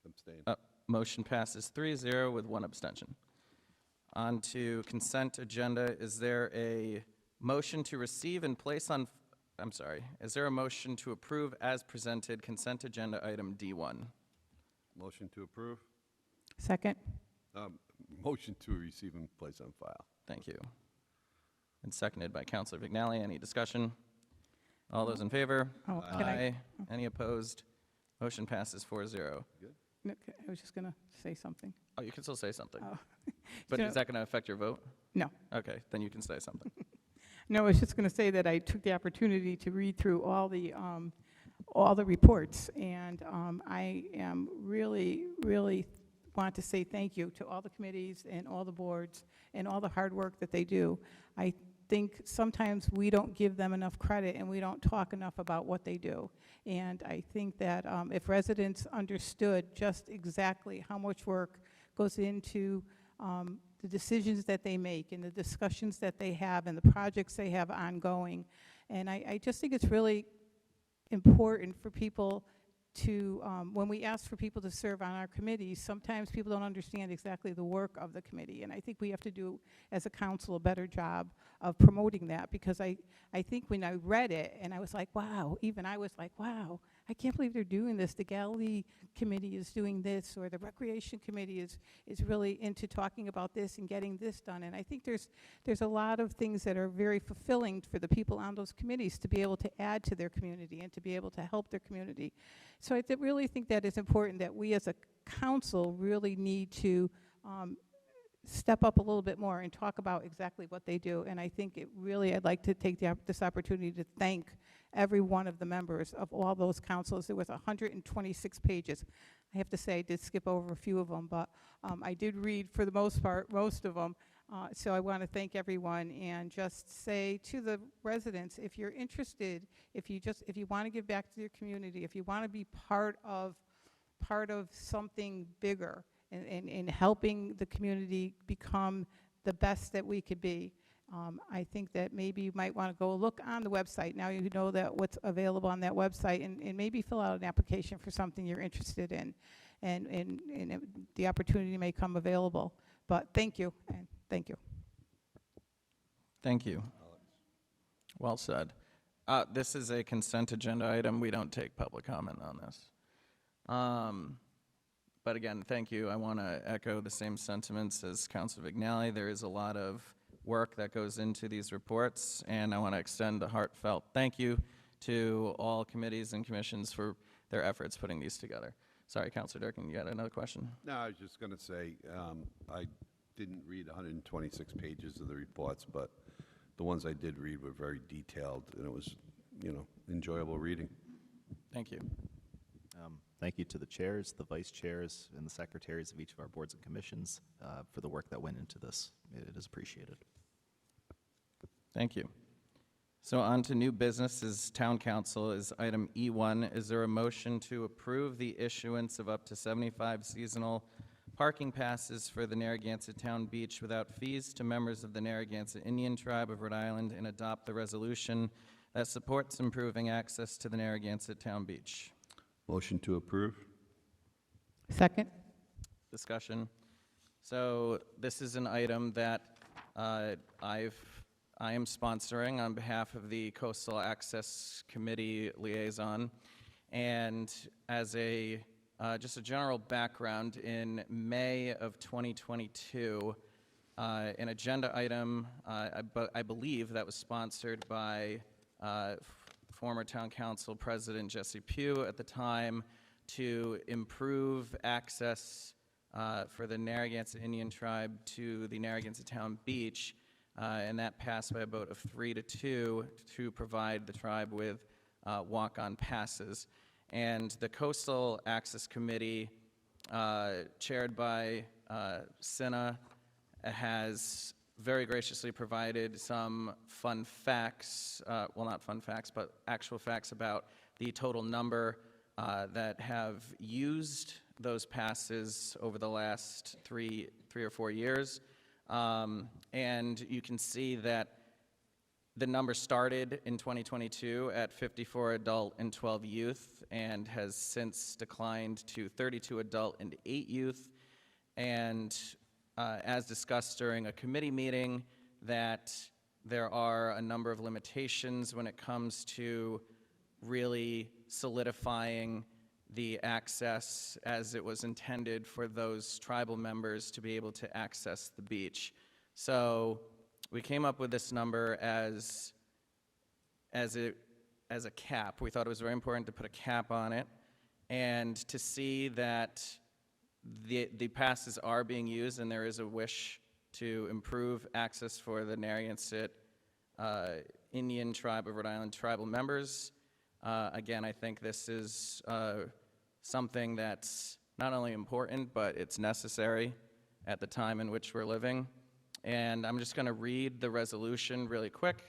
Abstain. Motion passes 3-0 with one abstention. On to consent agenda. Is there a motion to receive and place on, is there a motion to approve as presented consent agenda item D1? Motion to approve. Second. Motion to receive and place on file. Thank you. And seconded by Councilor Vignali. Any discussion? All those in favor? Oh, can I? Any opposed? Motion passes 4-0. No, I was just going to say something. Oh, you can still say something. Oh. But So- is that going to affect your vote? No. Okay, then you can say something. No, I was just going to say that I took the opportunity to read through all the reports, and I am really, really want to say thank you to all the committees and all the boards and all the hard work that they do. I think sometimes we don't give them enough credit and we don't talk enough about what they do. And I think that if residents understood just exactly how much work goes into the decisions that they make and the discussions that they have and the projects they have ongoing, and I just think it's really important for people to, when we ask for people to serve on our committees, sometimes people don't understand exactly the work of the committee, and I think we have to do, as a council, a better job of promoting that, because I think when I read it, and I was like, wow, even I was like, wow, I can't believe they're doing this. The Galilee Committee is doing this, or the Recreation Committee is really into talking about this and getting this done, and I think there's a lot of things that are very fulfilling for the people on those committees to be able to add to their community and to be able to help their community. So I really think that it's important that we as a council really need to step up a little bit more and talk about exactly what they do. And I think I'd like to take this opportunity to thank every one of the members of all those councils. There was 126 pages. I have to say I did skip over a few of them, but I did read, for the most part, most of them. So I want to thank everyone and just say to the residents, if you're interested, if you want to give back to your community, if you want to be part of something bigger and helping the community become the best that we could be, I think that maybe you might want to go look on the website. Now you know that what's available on that website, and maybe fill out an application for something you're interested in, and the opportunity may come available. But thank you, and thank you. Thank you. Well said. This is a consent agenda item. We don't take public comment on this. But again, thank you. I want to echo the same sentiments as Councilor Vignali. There is a lot of work that goes into these reports, and I want to extend a heartfelt thank you to all committees and commissions for their efforts putting these together. Sorry, Councilor Durkin, you got another question? No, I was just going to say, I didn't read 126 pages of the reports, but the ones I did read were very detailed, and it was, enjoyable reading. Thank you. Thank you to the chairs, the vice chairs, and the secretaries of each of our boards and commissions for the work that went into this. It is appreciated. Thank you. So on to new businesses. Town Council is item E1. Is there a motion to approve the issuance of up to 75 seasonal parking passes for the Narragansett Town Beach without fees to members of the Narragansett Indian Tribe of Rhode Island, and adopt the resolution that supports improving access to the Narragansett Town Beach? Motion to approve. Second. Discussion. So this is an item that I am sponsoring on behalf of the Coastal Access Committee liaison, and as a just a general background. In May of 2022, an agenda item, I believe that was sponsored by former Town Council President Jesse Pugh at the time, to improve access for the Narragansett Indian Tribe to the Narragansett Town Beach, and that passed by a vote of 3-2 to provide the tribe with walk-on passes. And the Coastal Access Committee, chaired by Cinna, has very graciously provided some fun facts, well, not fun facts, but actual facts about the total number that have used those passes over the last three or 4 years. And you can see that the number started in 2022 at 54 adult and 12 youth, and has since declined to 32 adult and 8 youth. And as discussed during a committee meeting, that there are a number of limitations when it comes to really solidifying the access as it was intended for those tribal members to be able to access the beach. So we came up with this number as a cap. We thought it was very important to put a cap on it, and to see that the passes are being used and there is a wish to improve access for the Narragansett Indian Tribe of Rhode Island tribal members. Again, I think this is something that's not only important, but it's necessary at the time in which we're living. And I'm just going to read the resolution really quick.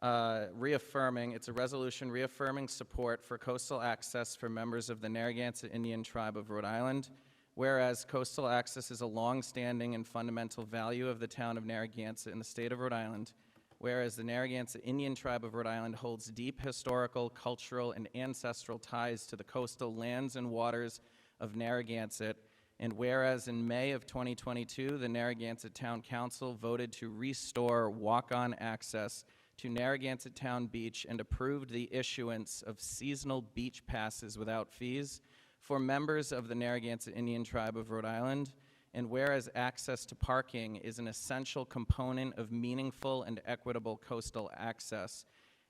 It's a resolution reaffirming support for coastal access for members of the Narragansett Indian Tribe of Rhode Island. Whereas coastal access is a long-standing and fundamental value of the town of Narragansett in the state of Rhode Island. Whereas the Narragansett Indian Tribe of Rhode Island holds deep historical, cultural, and ancestral ties to the coastal lands and waters of Narragansett. And whereas in May of 2022, the Narragansett Town Council voted to restore walk-on access to Narragansett Town Beach and approved the issuance of seasonal beach passes without fees for members of the Narragansett Indian Tribe of Rhode Island. And whereas access to parking is an essential component of meaningful and equitable coastal access,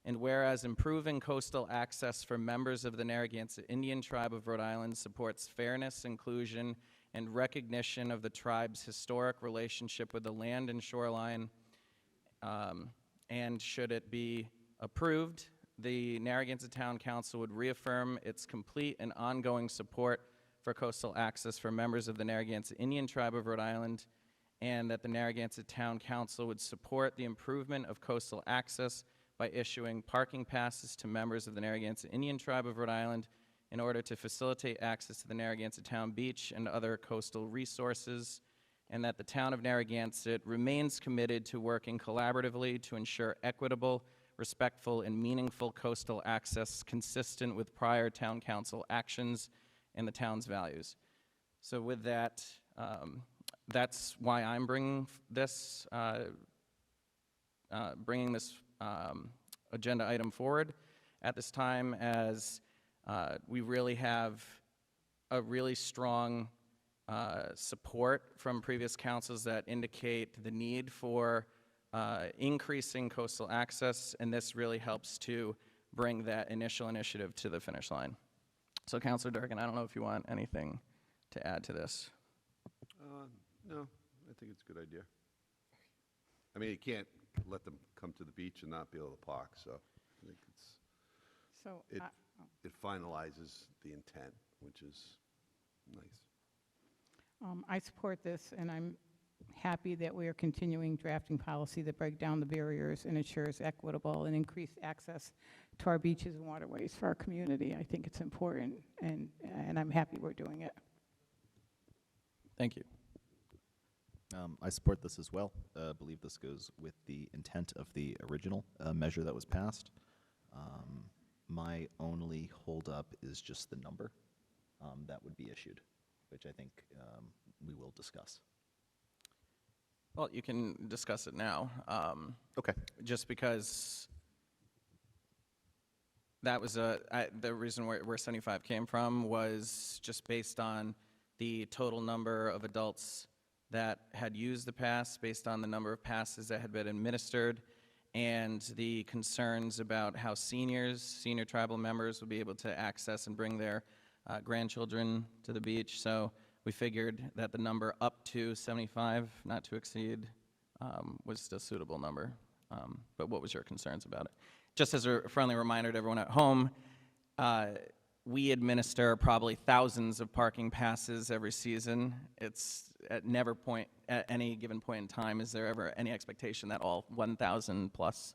and whereas improving coastal access for members of the Narragansett Indian Tribe of Rhode Island supports fairness, inclusion, and recognition of the tribe's historic relationship with the land and shoreline, and should it be approved, the Narragansett Town Council would reaffirm its complete and ongoing support for coastal access for members of the Narragansett Indian Tribe of Rhode Island, and that the Narragansett Town Council would support the improvement of coastal access by issuing parking passes to members of the Narragansett Indian Tribe of Rhode Island in order to facilitate access to the Narragansett Town Beach and other coastal resources, and that the town of Narragansett remains committed to working collaboratively to ensure equitable, respectful, and meaningful coastal access consistent with prior town council actions and the town's values. So with that, that's why I'm bringing this agenda item forward at this time, as we really have a really strong support from previous councils that indicate the need for increasing coastal access, and this really helps to bring that initial initiative to the finish line. So, Councilor Durkin, I don't know if you want anything to add to this. No, I think it's a good idea. I mean, you can't let them come to the beach and not be able to park, so I think So, it finalizes the intent, which is nice. I support this, and I'm happy that we are continuing drafting policy that break down the barriers and ensures equitable and increased access to our beaches and waterways for our community. I think it's important, and I'm happy we're doing it. Thank you. I support this as well. I believe this goes with the intent of the original measure that was passed. My only holdup is just the number that would be issued, which I think we will discuss. Well, you can discuss it now. Okay. Just because that was the reason where 75 came from was just based on the total number of adults that had used the pass, based on the number of passes that had been administered, and the concerns about how senior tribal members would be able to access and bring their grandchildren to the beach. So we figured that the number up to 75, not to exceed, was a suitable number. But what was your concerns about it? Just as a friendly reminder to everyone at home, we administer probably thousands of parking passes every season. It's at any given point in time, is there ever any expectation that all 1,000 plus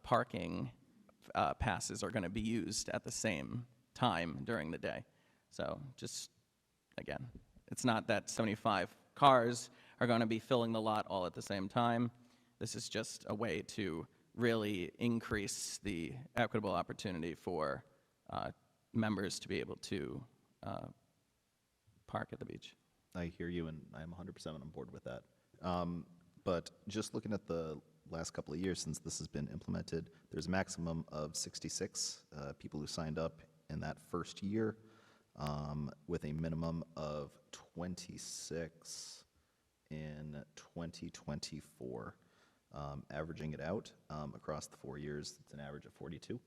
parking passes are going to be used at the same time during the day? So just, again, it's not that 75 cars are going to be filling the lot all at the same time. This is just a way to really increase the equitable opportunity for members to be able to park at the beach. I hear you, and I'm 100% on board with that. But just looking at the last couple of years since this has been implemented, there's a maximum of 66 people who signed up in that first year, with a minimum of 26 in 2024. Averaging it out across the 4 years, it's an average of 42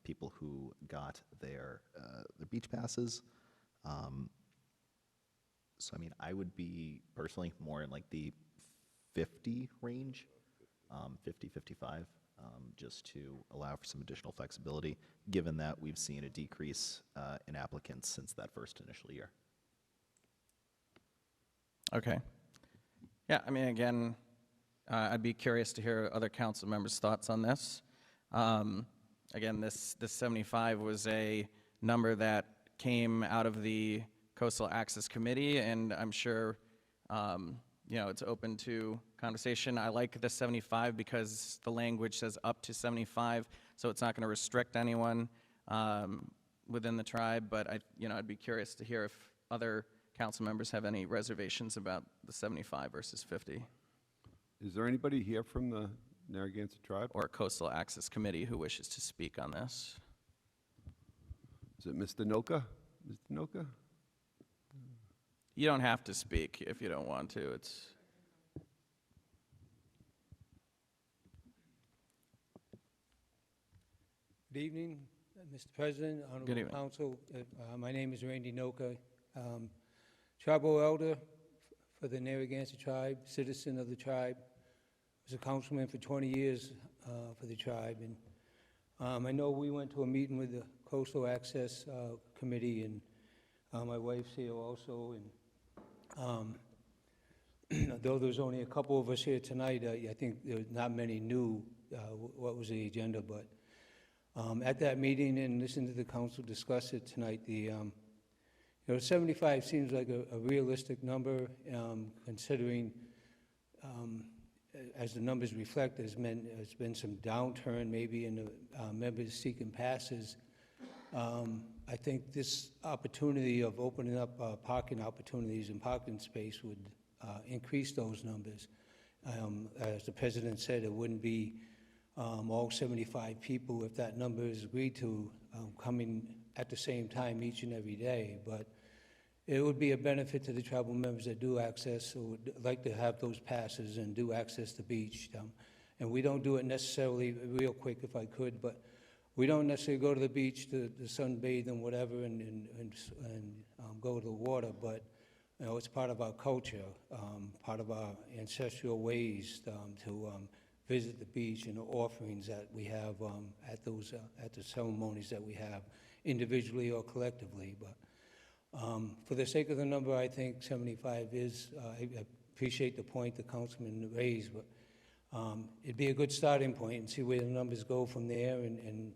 people who got their beach passes. So, I mean, I would be personally more in like the 50 range, 50, 55, just to allow for some additional flexibility, given that we've seen a decrease in applicants since that first initial year. Okay. Yeah, I mean, again, I'd be curious to hear other council members' thoughts on this. Again, this 75 was a number that came out of the Coastal Access Committee, and I'm sure, it's open to conversation. I like the 75 because the language says up to 75, so it's not going to restrict anyone within the tribe, but I'd be curious to hear if other council members have any reservations about the 75 versus 50. Is there anybody here from the Narragansett tribe? Or Coastal Access Committee who wishes to speak on this. Is it Mr. Noka? Mr. Noka? You don't have to speak if you don't want to. It's Good evening, Mr. President, Good Honorable evening. Council. My name is Randy Noka, tribal elder for the Narragansett tribe, citizen of the tribe. Was a councilman for 20 years for the tribe, and I know we went to a meeting with the Coastal Access Committee, and my wife's here also, and though there's only a couple of us here tonight, I think there's not many knew what was the agenda, but at that meeting and listening to the council discuss it tonight, the 75 seems like a realistic number, considering, as the numbers reflect, there's been some downturn maybe in the members seeking passes. I think this opportunity of opening up parking opportunities and parking space would increase those numbers. As the president said, it wouldn't be all 75 people, if that number is agreed to, coming at the same time each and every day, but it would be a benefit to the tribal members that do access, or would like to have those passes and do access the beach. And we don't do it necessarily, real quick if I could, but we don't necessarily go to the beach to sunbathe and whatever and go to the water, but it's part of our culture, part of our ancestral ways to visit the beach and the offerings that we have at the ceremonies that we have, individually or collectively. But for the sake of the number, I think 75 is, I appreciate the point the councilman raised, but it'd be a good starting point and see where the numbers go from there and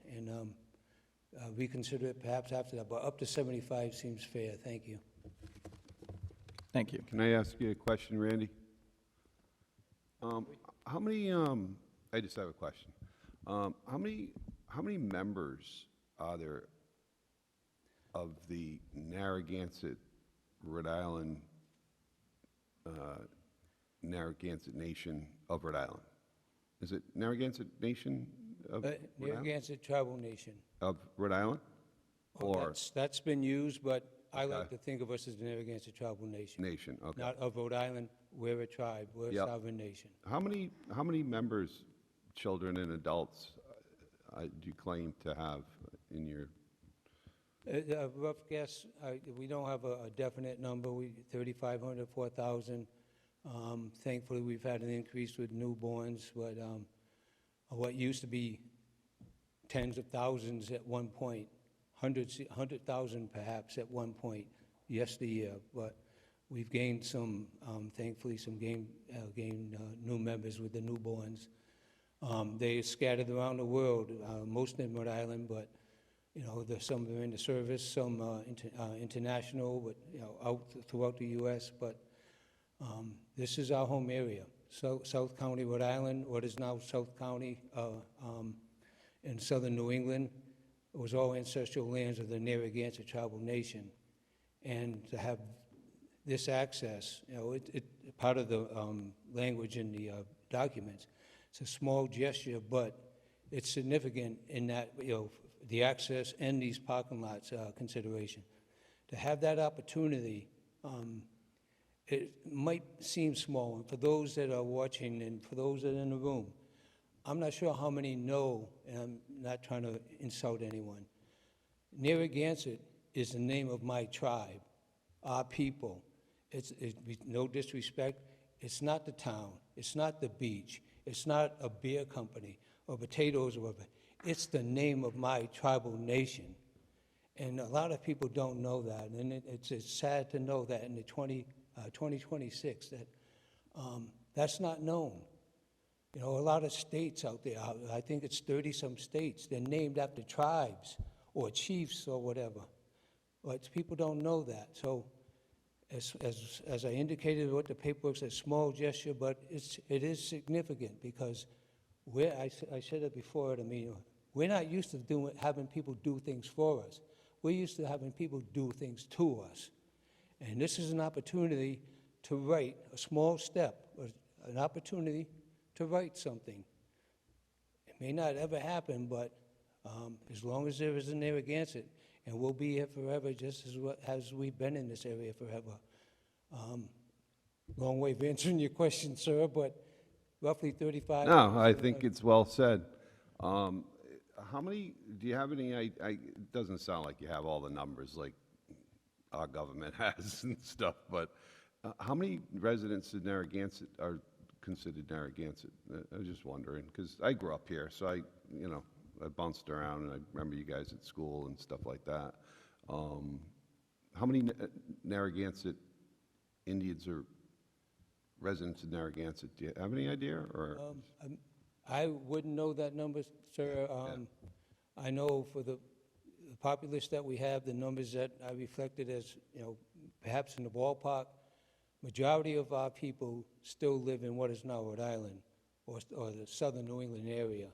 reconsider it perhaps after that. But up to 75 seems fair. Thank you. Thank you. Can I ask you a question, Randy? How many, I just have a question. How many members are there of the Narragansett, Rhode Island, Narragansett Nation of Rhode Island? Is it Narragansett Nation of Rhode Island? Narragansett Tribal Nation. Of Rhode Island? Oh, Or that's been used, but I like Okay. to think of us as the Narragansett Tribal Nation. nation? Okay. Not of Rhode Island, we're a tribe, we're a Yep. sovereign nation. How many members, children and adults, do you claim to have in your, A rough guess, we don't have a definite number, 3,500, 4,000. Thankfully, we've had an increase with newborns, but what used to be tens of thousands at one point, 100,000 perhaps at one point yesteryear, but we've gained some, thankfully, gained new members with the newborns. They scattered around the world, most in Rhode Island, but some are in the service, some international, but out throughout the U.S. But this is our home area, South County, Rhode Island, what is now South County in southern New England. It was all ancestral lands of the Narragansett Tribal Nation, and to have this access, part of the language in the documents. It's a small gesture, but it's significant in that the access and these parking lots consideration. To have that opportunity, it might seem small, and for those that are watching and for those that are in the room, I'm not sure how many know, and I'm not trying to insult anyone. Narragansett is the name of my tribe, our people. It's no disrespect. It's not the town. It's not the beach. It's not a beer company or potatoes or whatever. It's the name of my tribal nation. And a lot of people don't know that. And it's sad to know that in the 2026 that that's not known. A lot of states out there, I think it's 30-some states, they're named after tribes or chiefs or whatever. But people don't know that. So as I indicated, what the paperwork says, small gesture, but it is significant because I said it before at a meeting, we're not used to having people do things for us. We're used to having people do things to us. And this is an opportunity to write a small step, an opportunity to write something. It may not ever happen, but as long as there is a Narragansett, and we'll be here forever, just as we've been in this area forever. Long way of answering your question, sir, but roughly 35. no, I think it's well said. How many, do you have any, it doesn't sound like you have all the numbers like our government has and stuff, but how many residents in Narragansett are considered Narragansett? I was just wondering, because I grew up here, so I bounced around, and I remember you guys at school and stuff like that. How many Narragansett Indians are residents in Narragansett? Do you have any idea? Or I wouldn't know that number, sir. I know for the populace that we have, the numbers that I reflected as, perhaps in the ballpark, majority of our people still live in what is now Rhode Island or the southern New England area.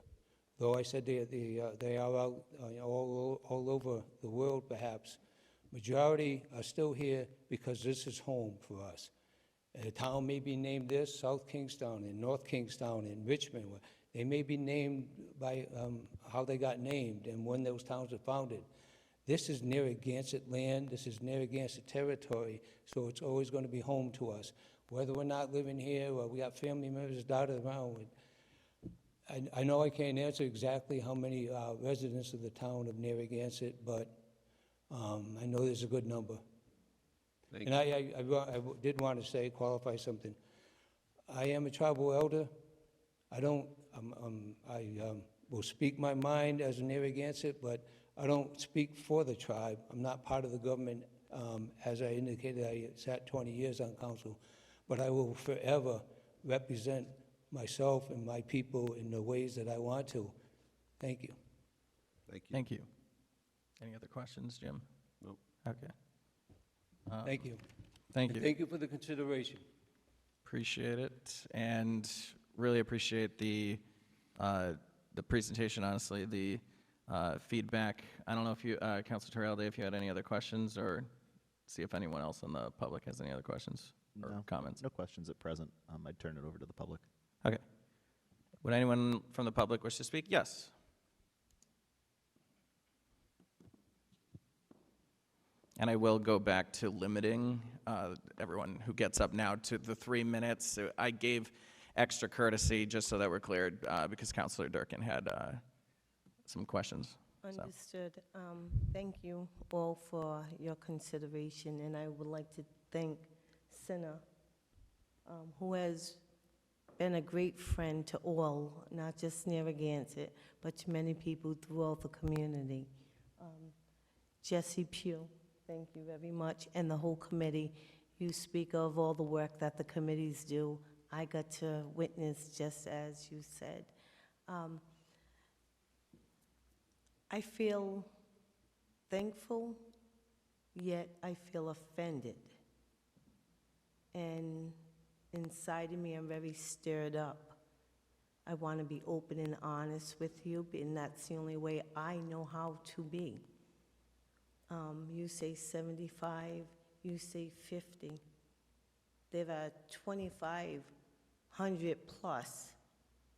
Though I said they are out all over the world, perhaps, majority are still here because this is home for us. A town may be named this, South Kingstown and North Kingstown and Richmond. They may be named by how they got named and when those towns were founded. This is Narragansett land, this is Narragansett territory, so it's always going to be home to us. Whether we're not living here or we got family members dotted around with. I know I can't answer exactly how many residents of the town of Narragansett, but I know there's a good number. Thank And I did want to say, qualify something. I am a tribal elder. I will speak my mind as a Narragansett, but I don't speak for the tribe. I'm not part of the government. As I indicated, I sat 20 years on council, but I will forever represent myself and my people in the ways that I want to. Thank you. Thank you. Thank you. Any other questions, Jim? Nope. Okay. Thank you. Thank And you. thank you for the consideration. Appreciate it, and really appreciate the presentation, honestly, the feedback. I don't know if you, Councilor Terrell, if you had any other questions, or see if anyone else in the public has any other questions or No, comments. no questions at present. I'd turn it over to the public. Okay. Would anyone from the public wish to speak? Yes. And I will go back to limiting everyone who gets up now to the 3 minutes. So I gave extra courtesy just so that we're cleared because Councilor Durkin had some questions. So. Understood. Thank you all for your consideration, and I would like to thank Senna, who has been a great friend to all, not just Narragansett, but to many people throughout the community. Jesse Pugh, thank you very much, and the whole committee. You speak of all the work that the committees do. I got to witness just as you said. I feel thankful, yet I feel offended. And inside of me, I'm very stirred up. I want to be open and honest with you, and that's the only way I know how to be. You say 75, you say 50. There are 2,500 plus,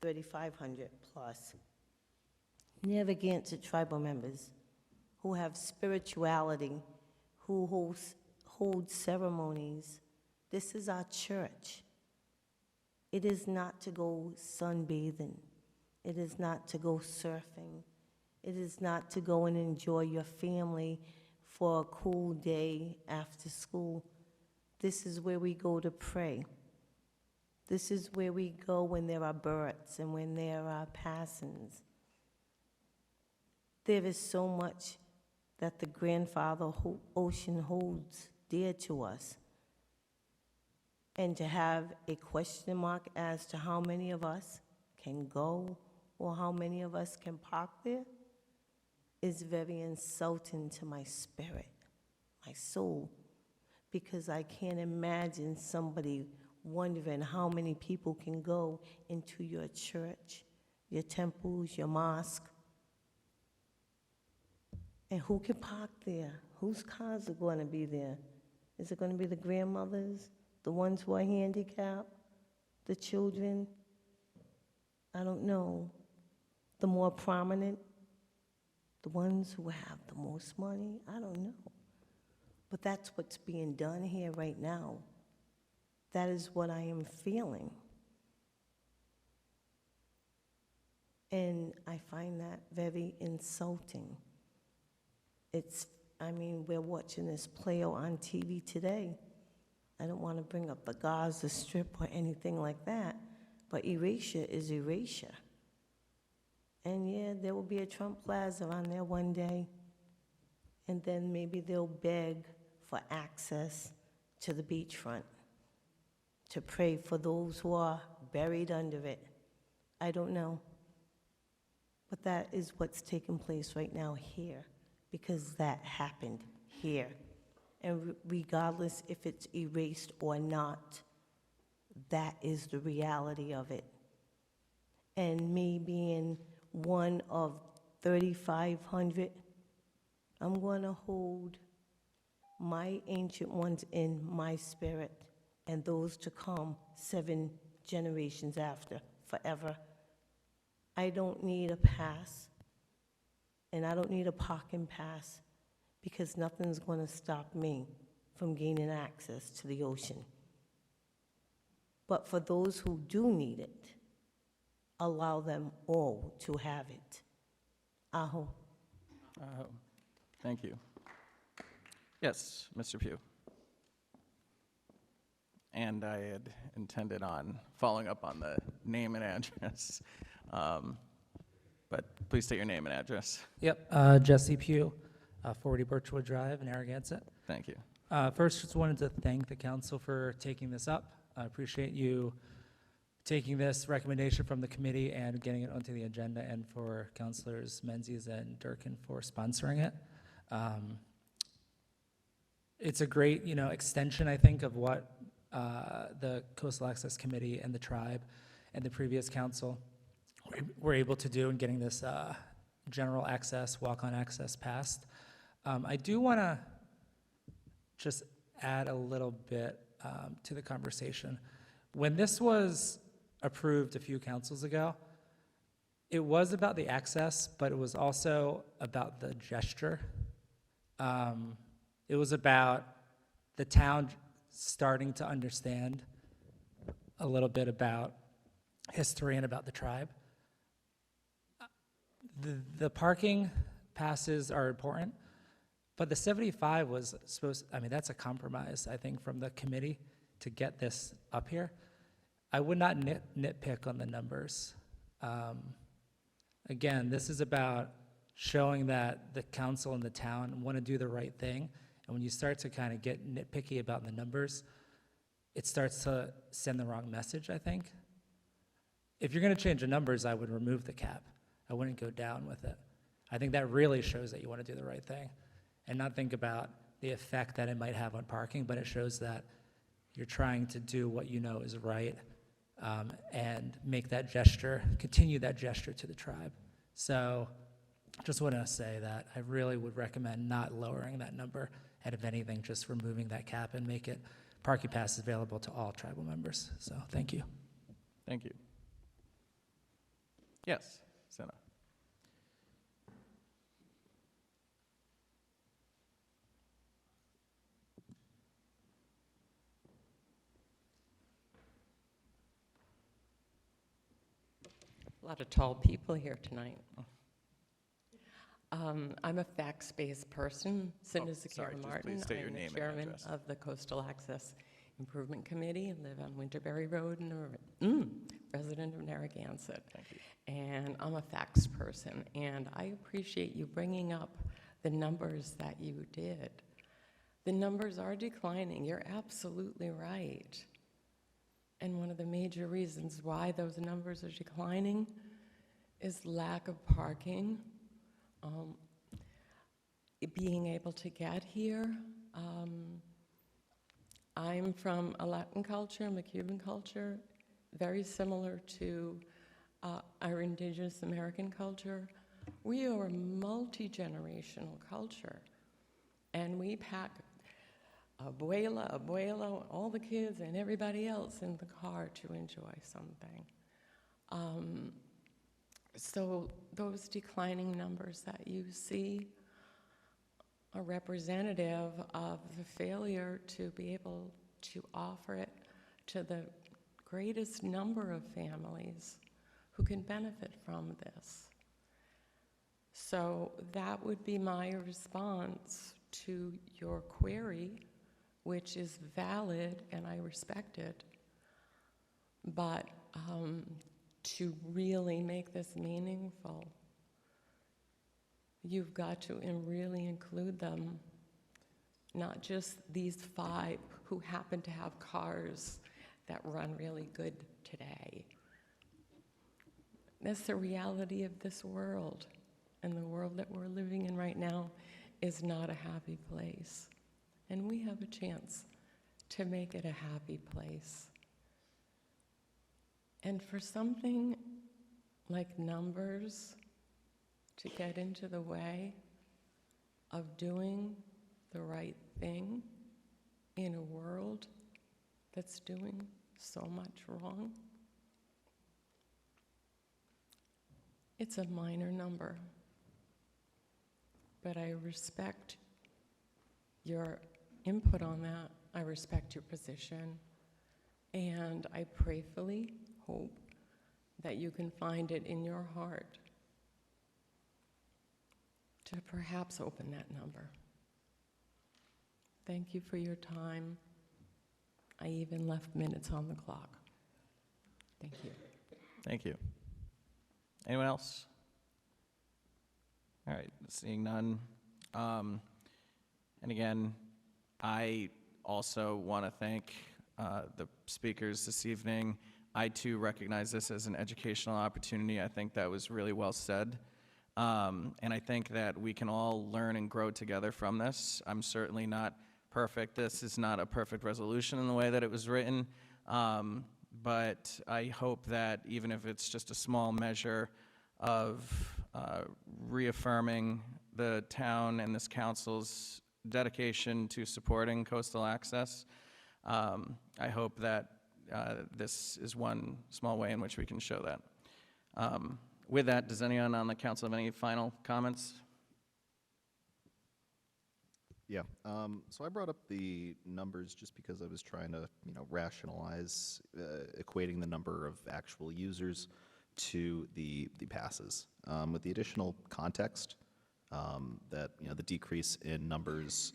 3,500 plus Narragansett tribal members who have spirituality, who hold ceremonies. This is our church. It is not to go sunbathing. It is not to go surfing. It is not to go and enjoy your family for a cool day after school. This is where we go to pray. This is where we go when there are births and when there are passings. There is so much that the grandfather ocean holds dear to us. And to have a question mark as to how many of us can go or how many of us can park there is very insulting to my spirit, my soul, because I can't imagine somebody wondering how many people can go into your church, your temples, your mosque, and who can park there? Whose cars are going to be there? Is it going to be the grandmothers, the ones who are handicapped, the children? I don't know. The more prominent, the ones who have the most money? I don't know. But that's what's being done here right now. That is what I am feeling. And I find that very insulting. We're watching this play out on TV today. I don't want to bring up the Gaza Strip or anything like that, but erasure is erasure. And yeah, there will be a Trump Plaza on there one day, and then maybe they'll beg for access to the beachfront, to pray for those who are buried under it. I don't know. But that is what's taking place right now here, because that happened here. And regardless if it's erased or not, that is the reality of it. And me being one of 3,500, I'm going to hold my ancient ones in my spirit and those to come 7 generations after, forever. I don't need a pass, and I don't need a parking pass, because nothing's going to stop me from gaining access to the ocean. But for those who do need it, allow them all to have it. Aho. Thank you. Yes, Mr. Pugh. And I had intended on following up on the name and address. But please state your name and address. Yep, Jesse Pugh, 40 Birchwood Drive in Narragansett. Thank you. First, just wanted to thank the council for taking this up. I appreciate you taking this recommendation from the committee and getting it onto the agenda, and for Councilors Menzies and Durkin for sponsoring it. It's a great, extension, I think, of what the Coastal Access Committee and the tribe and the previous council were able to do in getting this general access, walk-on access passed. I do want to just add a little bit to the conversation. When this was approved a few councils ago, it was about the access, but it was also about the gesture. It was about the town starting to understand a little bit about history and about the tribe. The parking passes are important, but the 75 was supposed, I mean, that's a compromise, I think, from the committee to get this up here. I would not nitpick on the numbers. Again, this is about showing that the council and the town want to do the right thing. And when you start to kind of get nitpicky about the numbers, it starts to send the wrong message, I think. If you're going to change the numbers, I would remove the cap. I wouldn't go down with it. I think that really shows that you want to do the right thing and not think about the effect that it might have on parking, but it shows that you're trying to do what you know is right, and make that gesture, continue that gesture to the tribe. So just want to say that I really would recommend not lowering that number, and if anything, just removing that cap and make it parking passes available to all tribal members. So thank you. Thank you. Yes, Senna. A lot of tall people here tonight. I'm a facts-based person. Cindy sorry, Zakira just Martin. please state your I'm name the and chairman address. of the Coastal Access Improvement Committee and live on Winterberry Road and a resident of Narragansett. Thank you. And I'm a facts person, and I appreciate you bringing up the numbers that you did. The numbers are declining. You're absolutely right. And one of the major reasons why those numbers are declining is lack of parking, being able to get here. I'm from a Latin culture, I'm a Cuban culture, very similar to our indigenous American culture. We are a multi-generational culture, and we pack abuela, abuelo, all the kids and everybody else in the car to enjoy something. So those declining numbers that you see are representative of the failure to be able to offer it to the greatest number of families who can benefit from this. So that would be my response to your query, which is valid and I respect it, but to really make this meaningful, you've got to really include them, not just these 5 who happen to have cars that run really good today. That's the reality of this world, and the world that we're living in right now is not a happy place. And we have a chance to make it a happy place. And for something like numbers to get into the way of doing the right thing in a world that's doing so much wrong, it's a minor number. But I respect your input on that. I respect your position. And I prayerfully hope that you can find it in your heart to perhaps open that number. Thank you for your time. I even left minutes on the clock. Thank you. Thank you. Anyone else? All right, seeing none. And again, I also want to thank the speakers this evening. I too recognize this as an educational opportunity. I think that was really well said. And I think that we can all learn and grow together from this. I'm certainly not perfect. This is not a perfect resolution in the way that it was written. But I hope that even if it's just a small measure of reaffirming the town and this council's dedication to supporting coastal access, I hope that this is one small way in which we can show that. With that, does anyone on the council have any final comments? Yeah, so I brought up the numbers just because I was trying to, rationalize equating the number of actual users to the passes. With the additional context that, the decrease in numbers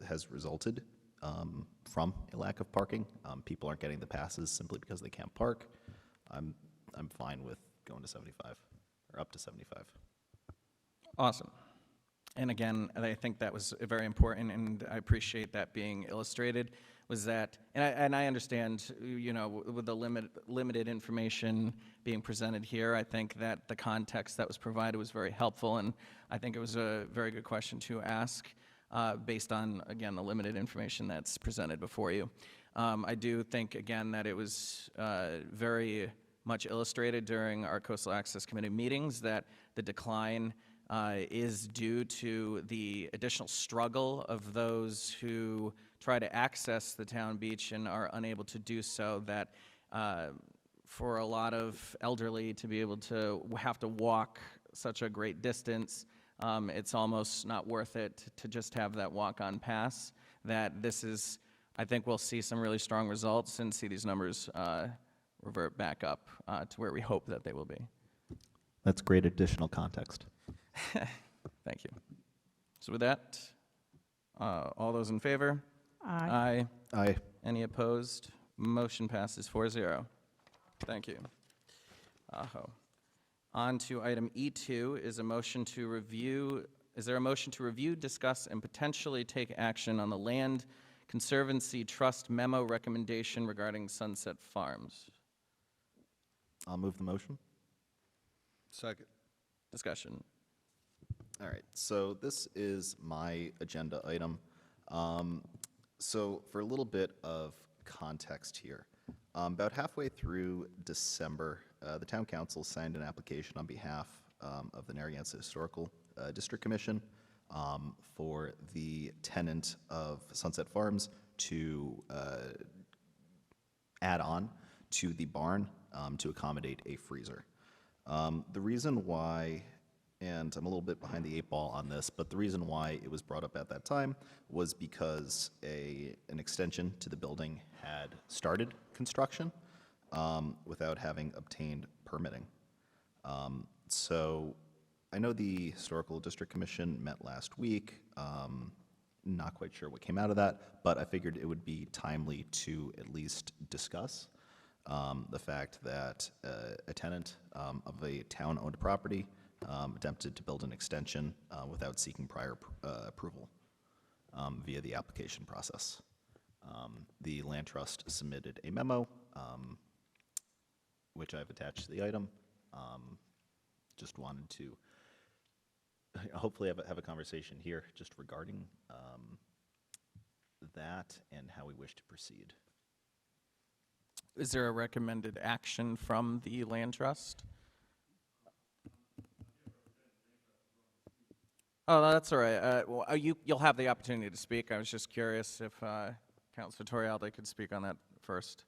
has resulted from a lack of parking. People aren't getting the passes simply because they can't park. I'm fine with going to 75, or up to 75. Awesome. And again, I think that was very important, and I appreciate that being illustrated, was that, and I understand, with the limited information being presented here, I think that the context that was provided was very helpful, and I think it was a very good question to ask based on, again, the limited information that's presented before you. I do think, again, that it was very much illustrated during our Coastal Access Committee meetings that the decline is due to the additional struggle of those who try to access the town beach and are unable to do so, that for a lot of elderly to be able to have to walk such a great distance, it's almost not worth it to just have that walk-on pass, that this is, I think we'll see some really strong results and see these numbers revert back up to where we hope that they will be. That's great additional context. Thank you. So with that, all those in favor? Aye. Aye. Aye. Any opposed? Motion passes 4-0. Thank you. Aho. On to item E2 is a motion to review. Is there a motion to review, discuss, and potentially take action on the Land Conservancy Trust memo recommendation regarding Sunset Farms? I'll move the motion. Second. Discussion. All right, so this is my agenda item. So for a little bit of context here, about halfway through December, the town council signed an application on behalf of the Narragansett Historical District Commission for the tenant of Sunset Farms to add on to the barn to accommodate a freezer. The reason why, and I'm a little bit behind the 8 ball on this, but the reason why it was brought up at that time was because an extension to the building had started construction without having obtained permitting. So I know the Historical District Commission met last week. Not quite sure what came out of that, but I figured it would be timely to at least discuss the fact that a tenant of a town-owned property attempted to build an extension without seeking prior approval via the application process. The Land Trust submitted a memo, which I've attached to the item. Just wanted to hopefully have a conversation here just regarding that and how we wish to proceed. Is there a recommended action from the Land Trust? Oh, that's all right. Well, you'll have the opportunity to speak. I was just curious if Councilor Torialde could speak on that first,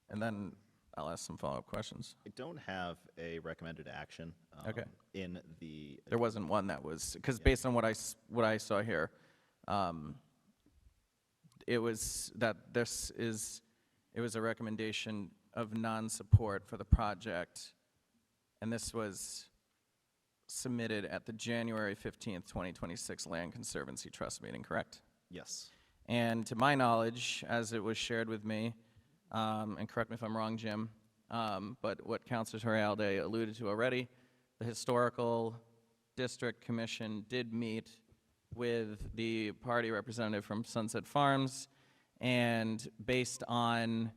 and then I'll ask some follow-up questions. I don't have a recommended action Okay. in the. There wasn't one that was, because based on what I saw here, it was that it was a recommendation of non-support for the project, and this was submitted at the January 15th, 2026 Land Conservancy Trust meeting, correct? Yes. And to my knowledge, as it was shared with me, and correct me if I'm wrong, Jim, but what Councilor Torialde alluded to already, the Historical District Commission did meet with the party representative from Sunset Farms, and based on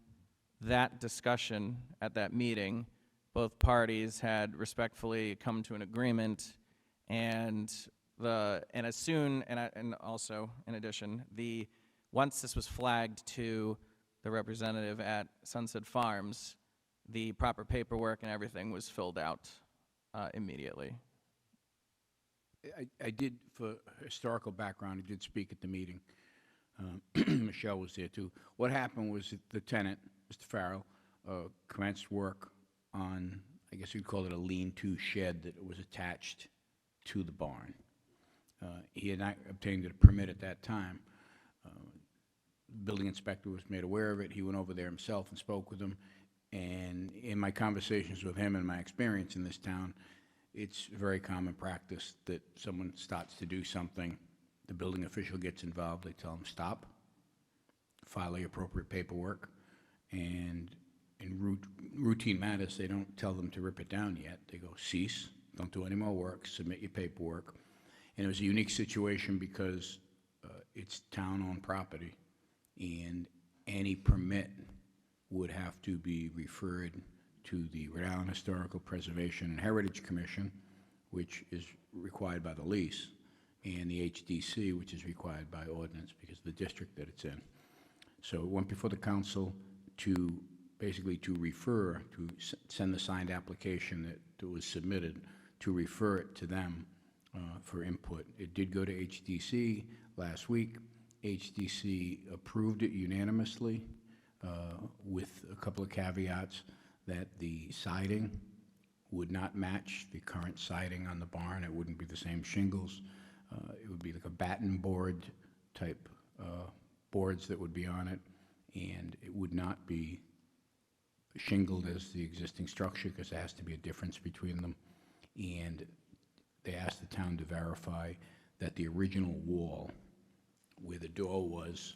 that discussion at that meeting, both parties had respectfully come to an agreement, and also in addition, once this was flagged to the representative at Sunset Farms, the proper paperwork and everything was filled out immediately. I did, for historical background, I did speak at the meeting. Michelle was there too. What happened was that the tenant, Mr. Farrell, commenced work on, I guess you'd call it a lean-to shed that was attached to the barn. He had not obtained a permit at that time. Building inspector was made aware of it. He went over there himself and spoke with him. And in my conversations with him and my experience in this town, it's very common practice that someone starts to do something, the building official gets involved, they tell them, stop, file the appropriate paperwork, and in routine matters, they don't tell them to rip it down yet. They go, cease, don't do any more work, submit your paperwork. And it was a unique situation because it's town-owned property, and any permit would have to be referred to the Rhode Island Historical Preservation and Heritage Commission, which is required by the lease, and the HDC, which is required by ordinance because of the district that it's in. So it went before the council to basically to refer, to send the signed application that was submitted, to refer it to them for input. It did go to HDC last week. HDC approved it unanimously with a couple of caveats that the siding would not match the current siding on the barn. It wouldn't be the same shingles. It would be like a batten board type boards that would be on it, and it would not be shingled as the existing structure because there has to be a difference between them. And they asked the town to verify that the original wall where the door was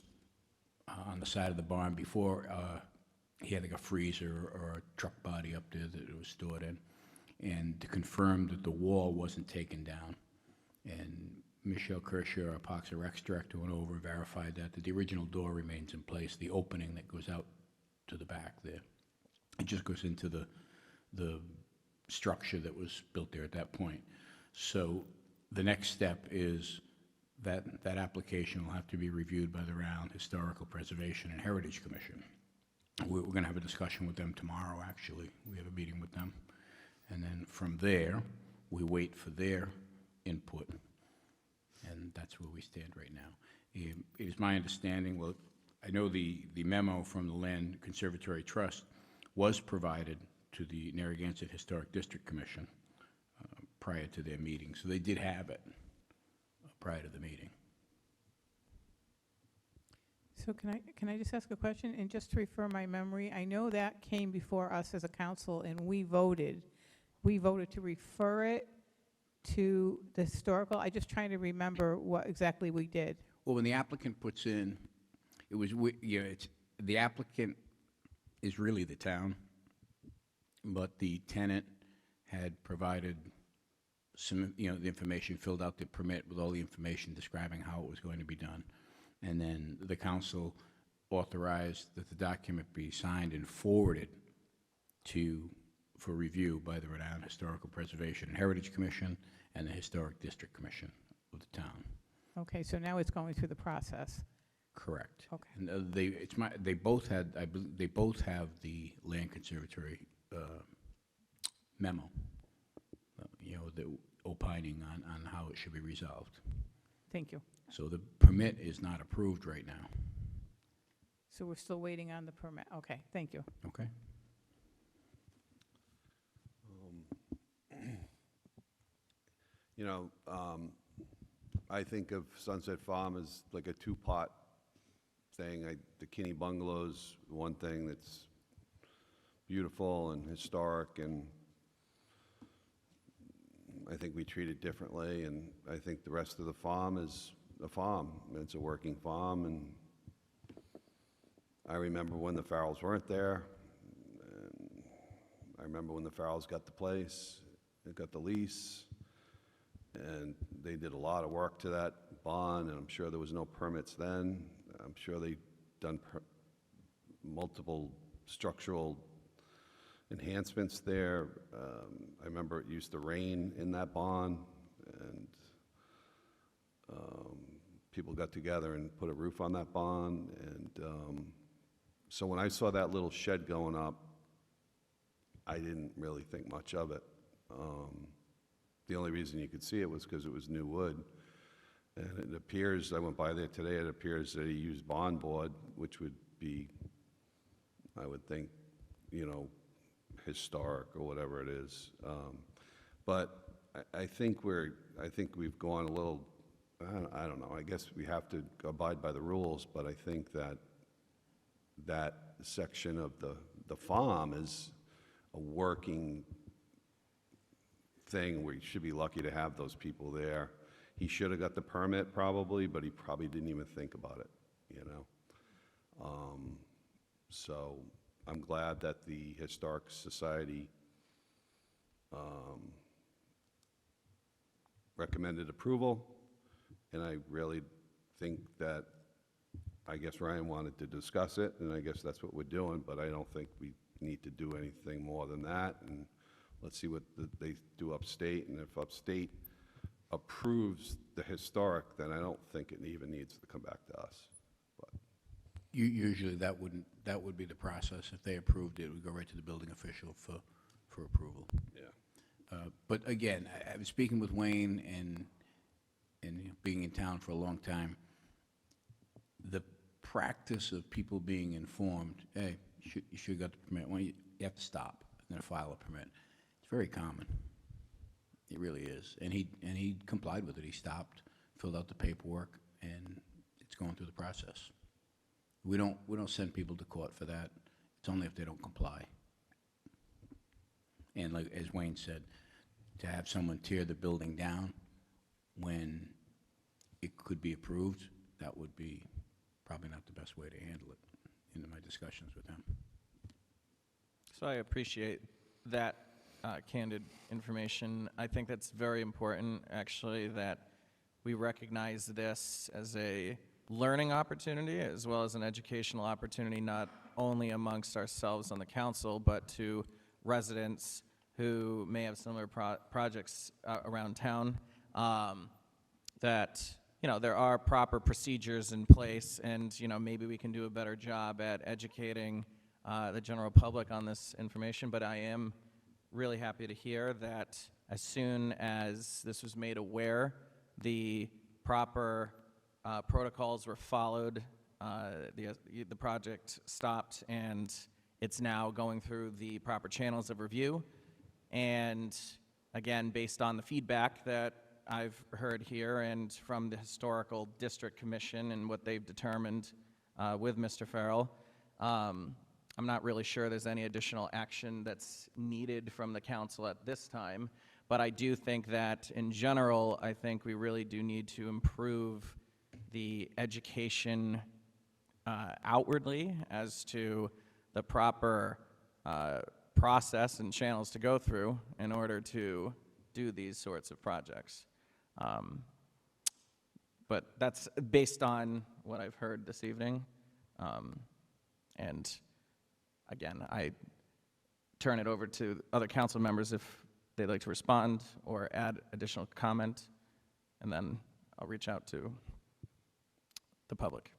on the side of the barn before, he had like a freezer or a truck body up there that it was stored in, and to confirm that the wall wasn't taken down. And Michelle Kershaw, our Parks and Recs director, went over and verified that the original door remains in place, the opening that goes out to the back there. It just goes into the structure that was built there at that point. So the next step is that application will have to be reviewed by the Rhode Island Historical Preservation and Heritage Commission. We're going to have a discussion with them tomorrow, actually. We have a meeting with them. And then from there, we wait for their input. And that's where we stand right now. It is my understanding, well, I know the memo from the Land Conservatory Trust was provided to the Narragansett Historic District Commission prior to their meeting. So they did have it prior to the meeting. So can I just ask a question? And just to refer my memory, I know that came before us as a council and we voted. We voted to refer it to the historical. I just trying to remember what exactly we did. Well, when the applicant puts in, it was, the applicant is really the town, but the tenant had provided some, the information, filled out the permit with all the information describing how it was going to be done. And then the council authorized that the document be signed and forwarded for review by the Rhode Island Historical Preservation and Heritage Commission and the Historic District Commission of the town. Okay, so now it's going through the process. Correct. Okay. And they both had, I believe, they both have the Land Conservatory memo, the opining on how it should be resolved. Thank you. So the permit is not approved right now. So we're still waiting on the permit. Okay, thank you. Okay. I think of Sunset Farm as like a two-part thing. The Kinney Bungalow's one thing that's beautiful and historic, and I think we treat it differently, and I think the rest of the farm is a farm. It's a working farm, and I remember when the Farrells weren't there, and I remember when the Farrells got the place, they got the lease, and they did a lot of work to that bond, and I'm sure there was no permits then. I'm sure they done multiple structural enhancements there. I remember it used to rain in that bond, and people got together and put a roof on that bond. And so when I saw that little shed going up, I didn't really think much of it. The only reason you could see it was because it was new wood. And it appears, I went by there today, it appears that he used bond board, which would be, I would think, historic or whatever it is. But I think we've gone a little I don't know, I guess we have to abide by the rules, but I think that that section of the farm is a working thing. We should be lucky to have those people there. He should have got the permit probably, but he probably didn't even think about it, you know? So I'm glad that the Historic Society recommended approval, and I really think that, I guess Ryan wanted to discuss it, and I guess that's what we're doing, but I don't think we need to do anything more than that, and let's see what they do upstate, and if upstate approves the historic, then I don't think it even needs to come back to us. But Usually that would be the process. If they approved it, it would go right to the building official for approval. yeah. But again, I was speaking with Wayne and you know, being in town for a long time, the practice of people being informed, hey, you should have got the permit. Well, you have to stop and then file a permit. It's very common. It really is. And he complied with it. He stopped, filled out the paperwork, and it's going through the process. We don't send people to court for that. It's only if they don't comply. And like, as Wayne said, to have someone tear the building down when it could be approved, that would be probably not the best way to handle it in my discussions with him. So I appreciate that candid information. I think that's very important, actually, that we recognize this as a learning opportunity as well as an educational opportunity, not only amongst ourselves on the council, but to residents who may have similar projects around town, that, you know, there are proper procedures in place, and, you know, maybe we can do a better job at educating the general public on this information. But I am really happy to hear that as soon as this was made aware, the proper protocols were followed, the project stopped, and it's now going through the proper channels of review. And again, based on the feedback that I've heard here and from the Historical District Commission and what they've determined with Mr. Farrell, I'm not really sure there's any additional action that's needed from the council at this time, but I do think that in general, I think we really do need to improve the education outwardly as to the proper process and channels to go through in order to do these sorts of projects. But that's based on what I've heard this evening. And again, I turn it over to other council members if they'd like to respond or add additional comment, and then I'll reach out to the public.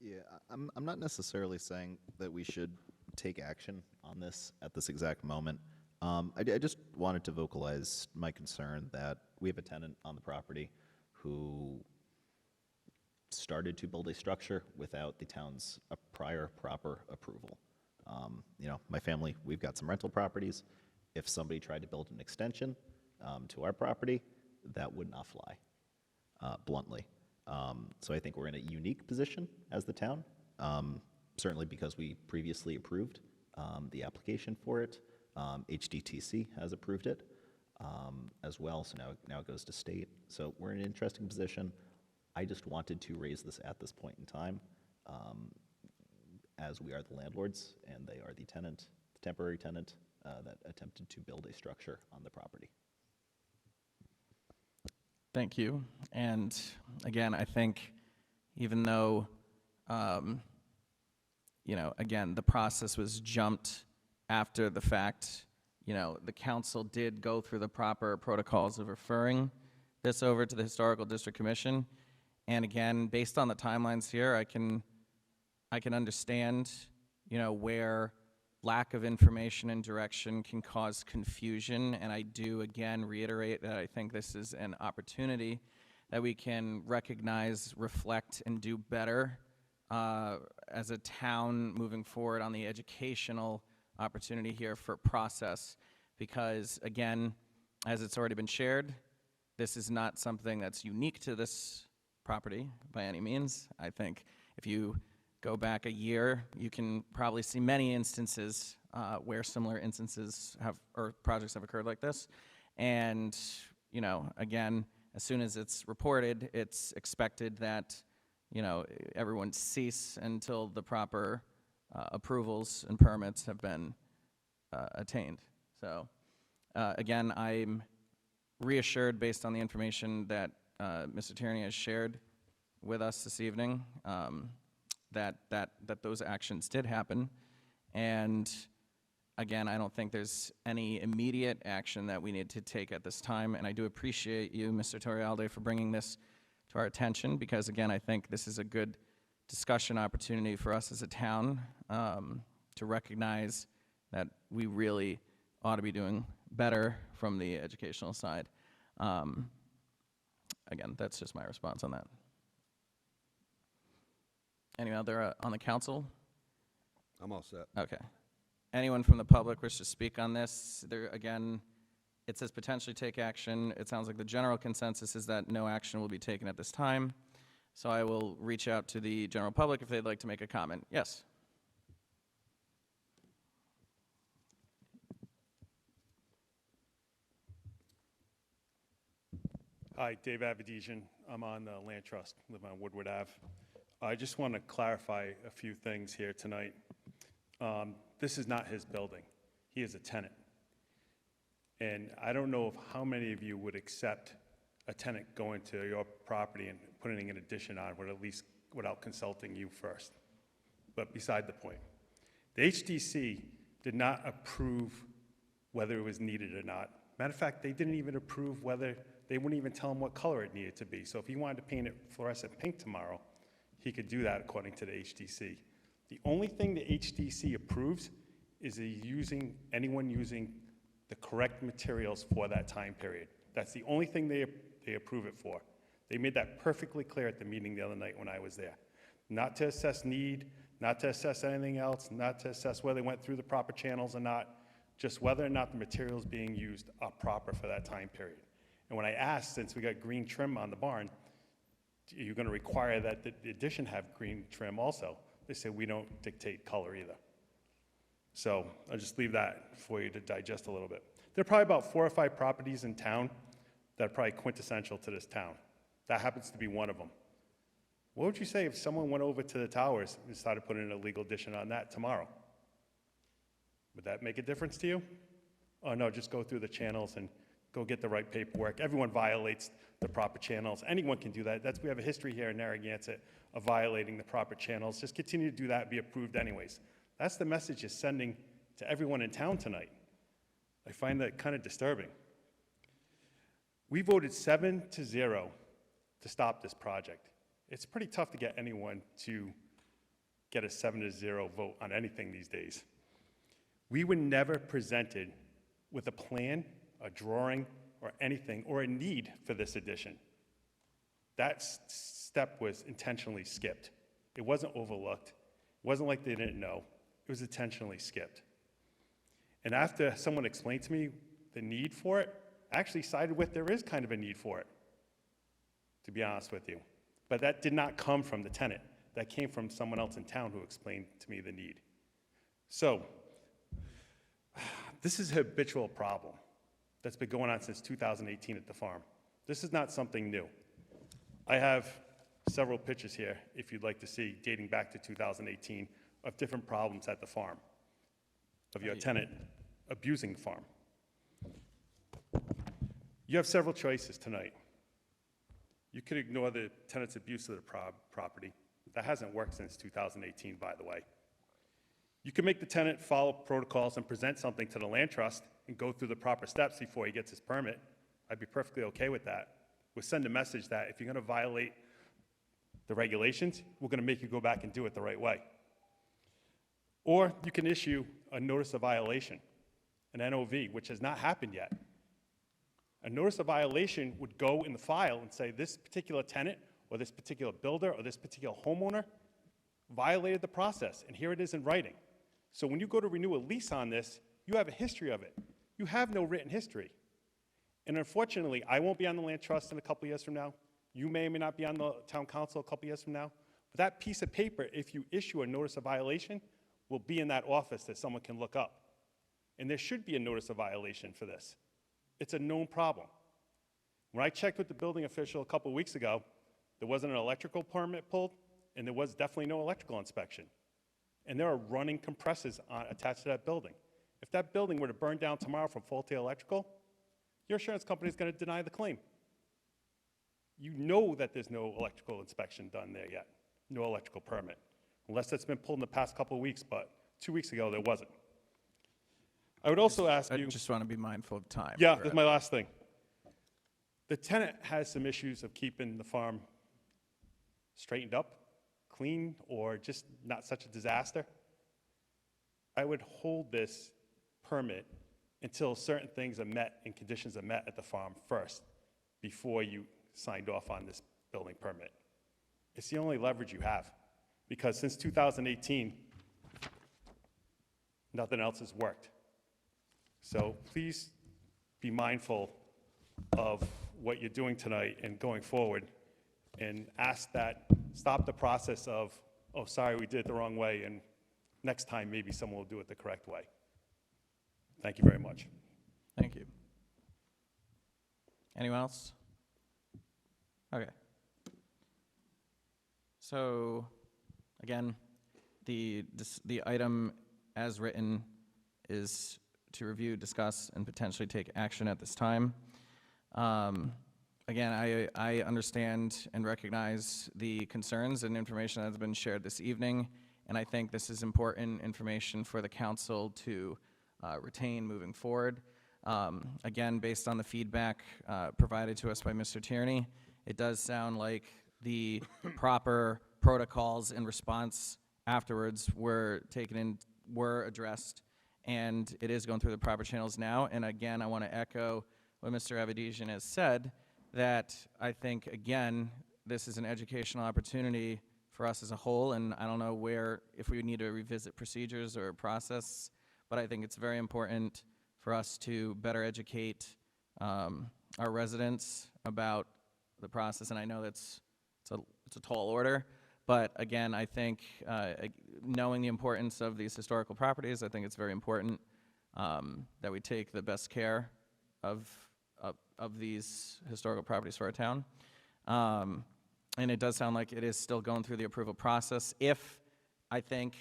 Yeah, I'm not necessarily saying that we should take action on this at this exact moment. I just wanted to vocalize my concern that we have a tenant on the property who started to build a structure without the town's prior proper approval. You know, my family, we've got some rental properties. If somebody tried to build an extension to our property, that would not fly, bluntly. So I think we're in a unique position as the town, certainly because we previously approved the application for it. HDTC has approved it as well, so now it goes to state. So we're in an interesting position. I just wanted to raise this at this point in time, as we are the landlords and they are the tenant, the temporary tenant that attempted to build a structure on the property. Thank you. And again, I think even though, you know, again, the process was jumped after the fact, you know, the council did go through the proper protocols of referring this over to the Historical District Commission. And again, based on the timelines here, I can understand, you know, where lack of information and direction can cause confusion. And I do, again, reiterate that I think this is an opportunity that we can recognize, reflect, and do better as a town moving forward on the educational opportunity here for process. Because, again, as it's already been shared, this is not something that's unique to this property by any means. I think if you go back a year, you can probably see many instances where similar instances have, or projects have occurred like this. And, you know, again, as soon as it's reported, it's expected that, you know, everyone cease until the proper approvals and permits have been attained. So, again, I'm reassured based on the information that Mr. Tierney has shared with us this evening, that those actions did happen. And again, I don't think there's any immediate action that we need to take at this time. And I do appreciate you, Mr. Torialde, for bringing this to our attention, because again, I think this is a good discussion opportunity for us as a town to recognize that we really ought to be doing better from the educational side. Again, that's just my response on that. Anyone other on the council? I'm all set. Okay. Anyone from the public wish to speak on this? There, again, it says potentially take action. It sounds like the general consensus is that no action will be taken at this time. So I will reach out to the general public if they'd like to make a comment. Yes. Hi, Dave Avedisian. I'm on the Land Trust, live on Woodward Ave. I just want to clarify a few things here tonight. This is not his building. He is a tenant. And I don't know how many of you would accept a tenant going to your property and putting an addition on, at least without consulting you first. But beside the point, the HDC did not approve whether it was needed or not. Matter of fact, they didn't even approve whether, they wouldn't even tell him what color it needed to be. So if he wanted to paint it fluorescent pink tomorrow, he could do that according to the HDC. The only thing the HDC approves is anyone using the correct materials for that time period. That's the only thing they approve it for. They made that perfectly clear at the meeting the other night when I was there. Not to assess need, not to assess anything else, not to assess whether they went through the proper channels or not, just whether or not the materials being used are proper for that time period. And when I asked, since we got green trim on the barn, are you going to require that the addition have green trim also? They said we don't dictate color either. So I'll just leave that for you to digest a little bit. There are probably about 4 or 5 properties in town that are probably quintessential to this town. That happens to be one of them. What would you say if someone went over to the towers and started putting an illegal addition on that tomorrow? Would that make a difference to you? Oh no, just go through the channels and go get the right paperwork. Everyone violates the proper channels. Anyone can do that. We have a history here in Narragansett of violating the proper channels. Just continue to do that and be approved anyways. That's the message you're sending to everyone in town tonight. I find that kind of disturbing. We voted 7-0 to stop this project. It's pretty tough to get anyone to get a 7-0 vote on anything these days. We were never presented with a plan, a drawing, or anything, or a need for this addition. That step was intentionally skipped. It wasn't overlooked. It wasn't like they didn't know. It was intentionally skipped. And after someone explained to me the need for it, I actually sided with there is kind of a need for it, to be honest with you. But that did not come from the tenant. That came from someone else in town who explained to me the need. So, this is a habitual problem that's been going on since 2018 at the farm. This is not something new. I have several pictures here, if you'd like to see, dating back to 2018, of different problems at the farm, of your tenant abusing the farm. You have several choices tonight. You could ignore the tenant's abuse of the property. That hasn't worked since 2018, by the way. You can make the tenant follow protocols and present something to the land trust and go through the proper steps before he gets his permit. I'd be perfectly okay with that. We'll send a message that if you're going to violate the regulations, we're going to make you go back and do it the right way. Or you can issue a notice of violation, an NOV, which has not happened yet. A notice of violation would go in the file and say this particular tenant or this particular builder or this particular homeowner violated the process, and here it is in writing. So when you go to renew a lease on this, you have a history of it. You have no written history. And unfortunately, I won't be on the land trust in a couple years from now. You may or may not be on the town council a couple years from now. But that piece of paper, if you issue a notice of violation, will be in that office that someone can look up. And there should be a notice of violation for this. It's a known problem. When I checked with the building official a couple weeks ago, there wasn't an electrical permit pulled, and there was definitely no electrical inspection. And there are running compressors attached to that building. If that building were to burn down tomorrow from faulty electrical, your insurance company is going to deny the claim. You know that there's no electrical inspection done there yet, no electrical permit, unless it's been pulled in the past couple of weeks, but 2 weeks ago there wasn't. I would also ask I you. just want to be mindful of time. Yeah, that's my last thing. The tenant has some issues of keeping the farm straightened up, clean, or just not such a disaster. I would hold this permit until certain things are met and conditions are met at the farm first, before you signed off on this building permit. It's the only leverage you have, because since 2018, nothing else has worked. So please be mindful of what you're doing tonight and going forward, and ask that, stop the process of, oh, sorry, we did it the wrong way, and next time maybe someone will do it the correct way. Thank you very much. Thank you. Anyone else? Okay. So, again, the item as written is to review, discuss, and potentially take action at this time. Again, I understand and recognize the concerns and information that has been shared this evening, and I think this is important information for the council to retain moving forward. Again, based on the feedback provided to us by Mr. Tierney, it does sound like the proper protocols in response afterwards were taken in, were addressed, and it is going through the proper channels now. And again, I want to echo what Mr. Avedisian has said, that I think, again, this is an educational opportunity for us as a whole, and I don't know where, if we need to revisit procedures or process, but I think it's very important for us to better educate our residents about the process, and I know it's a tall order, but again, I think knowing the importance of these historical properties, I think it's very important that we take the best care of these historical properties for our town. And it does sound like it is still going through the approval process. If, I think,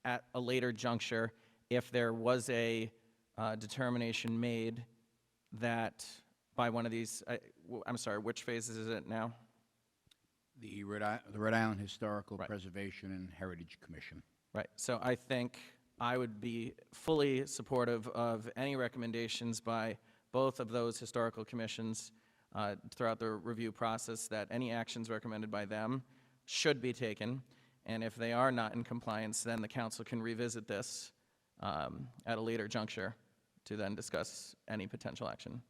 at a later juncture, if there was a determination made that by one of these, I'm sorry, which phases is it now? The Rhode Island Historical Right. Preservation and Heritage Commission. Right, so I think I would be fully supportive of any recommendations by both of those historical commissions throughout the review process, that any actions recommended by them should be taken. And if they are not in compliance, then the council can revisit this at a later juncture to then discuss any potential action.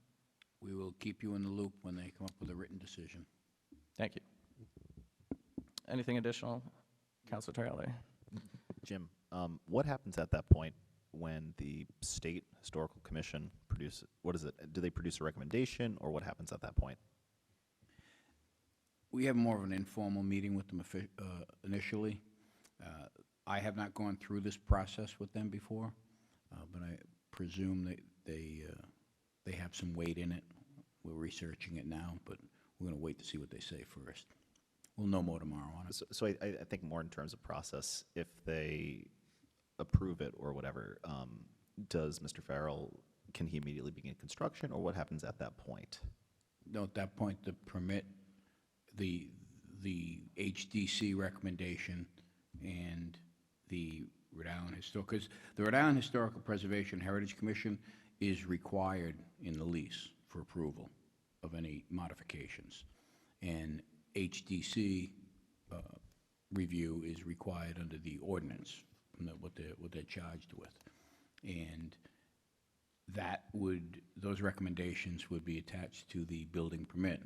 We will keep you in the loop when they come up with a written decision. Thank you. Anything additional, Councilor Tarelli? Jim, what happens at that point when the State Historical Commission produces, what is it? Do they produce a recommendation, or what happens at that point? We have more of an informal meeting with them initially. I have not gone through this process with them before, but I presume that they have some weight in it. We're researching it now, but we're going to wait to see what they say first. We'll know more tomorrow on it. So I think more in terms of process, if they approve it or whatever, does Mr. Farrell, can he immediately begin construction, or what happens at that point? No, at that point, the permit, the HDC recommendation and the Rhode Island Historical, because the Rhode Island Historical Preservation Heritage Commission is required in the lease for approval of any modifications. And HDC review is required under the ordinance, what they're charged with. And that those recommendations would be attached to the building permit.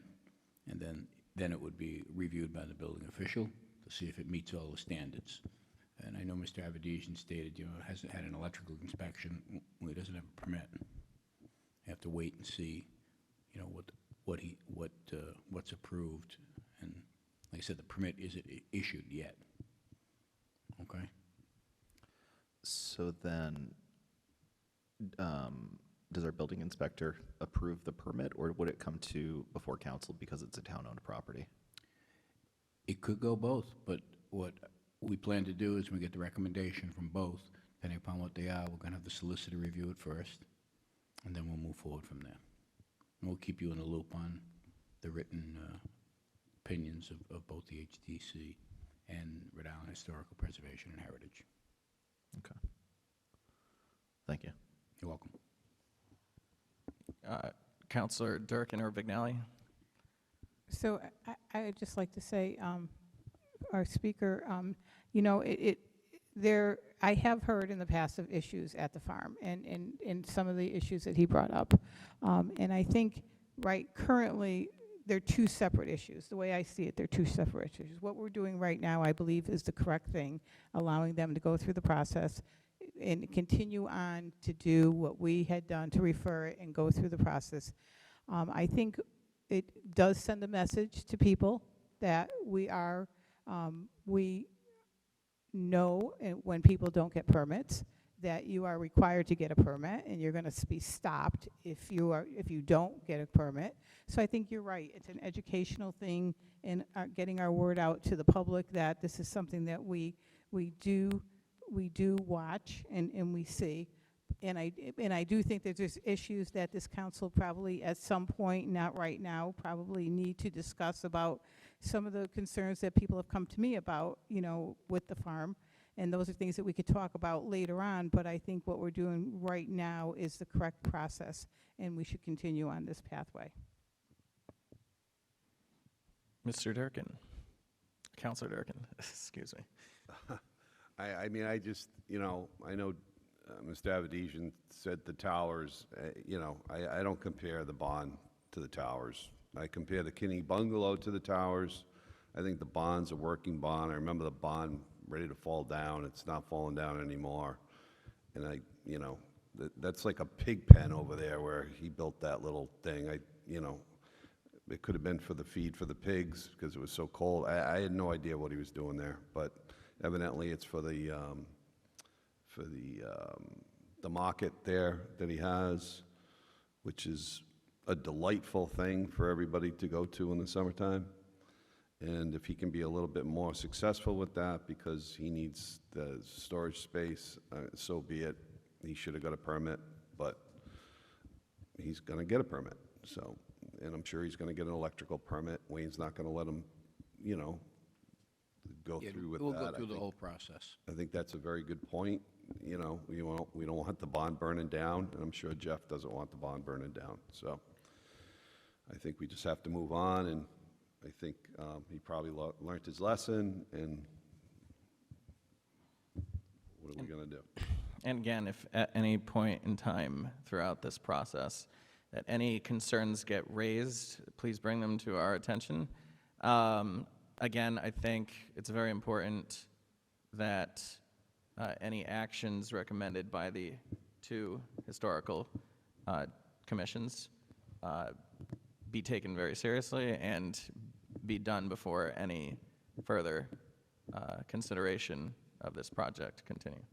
And then it would be reviewed by the building official to see if it meets all the standards. And I know Mr. Avedisian stated, hasn't had an electrical inspection. Well, he doesn't have a permit. You have to wait and see, you know, what's approved. And like I said, the permit isn't issued yet. Okay? So then, does our building inspector approve the permit, or would it come to before council because it's a town-owned property? It could go both, but what we plan to do is we get the recommendation from both, depending upon what they are, we're gonna have the solicitor review it first, and then we'll move forward from there. And we'll keep you in the loop on the written opinions of both the HDC and Rhode Island Historical Preservation and Heritage. Okay. Thank you. You're welcome. Counselor Durkin or Vignali? So I'd just like to say, our speaker, you know, I have heard in the past of issues at the farm and some of the issues that he brought up. And I think, currently, they're two separate issues. The way I see it, they're two separate issues. What we're doing right now, I believe, is the correct thing, allowing them to go through the process and continue on to do what we had done, to refer it and go through the process. I think it does send a message to people that we know when people don't get permits, that you are required to get a permit, and you're going to be stopped if you don't get a permit. So I think you're right. It's an educational thing, and getting our word out to the public that this is something that we do watch and we see. And I do think that there's issues that this council probably at some point, not right now, probably need to discuss about some of the concerns that people have come to me about, you know, with the farm. And those are things that we could talk about later on, but I think what we're doing right now is the correct process, and we should continue on this pathway. Mr. Durkin. Counselor Durkin, excuse me. I mean, I just, you know, I know Mr. Avedisian said the towers, you know, I don't compare the bond to the towers. I compare the Kinney bungalow to the towers. I think the bond's a working bond. I remember the bond ready to fall down. It's not falling down anymore. And you know, that's like a pig pen over there where he built that little thing. You know, it could have been for the feed for the pigs because it was so cold. I had no idea what he was doing there, but evidently it's for the market there that he has, which is a delightful thing for everybody to go to in the summertime. And if he can be a little bit more successful with that because he needs the storage space, so be it. He should have got a permit, but he's going to get a permit. So, and I'm sure he's going to get an electrical permit. Wayne's not going to let him, you know, go through with that. We'll go through the whole process. I think that's a very good point. You know, we don't want the bond burning down, and I'm sure Jeff doesn't want the bond burning down. So I think we just have to move on, and I think he probably learned his lesson, and what are we going to do? And again, if at any point in time throughout this process that any concerns get raised, please bring them to our attention. Again, I think it's very important that any actions recommended by the two historical commissions be taken very seriously and be done before any further consideration of this project continue.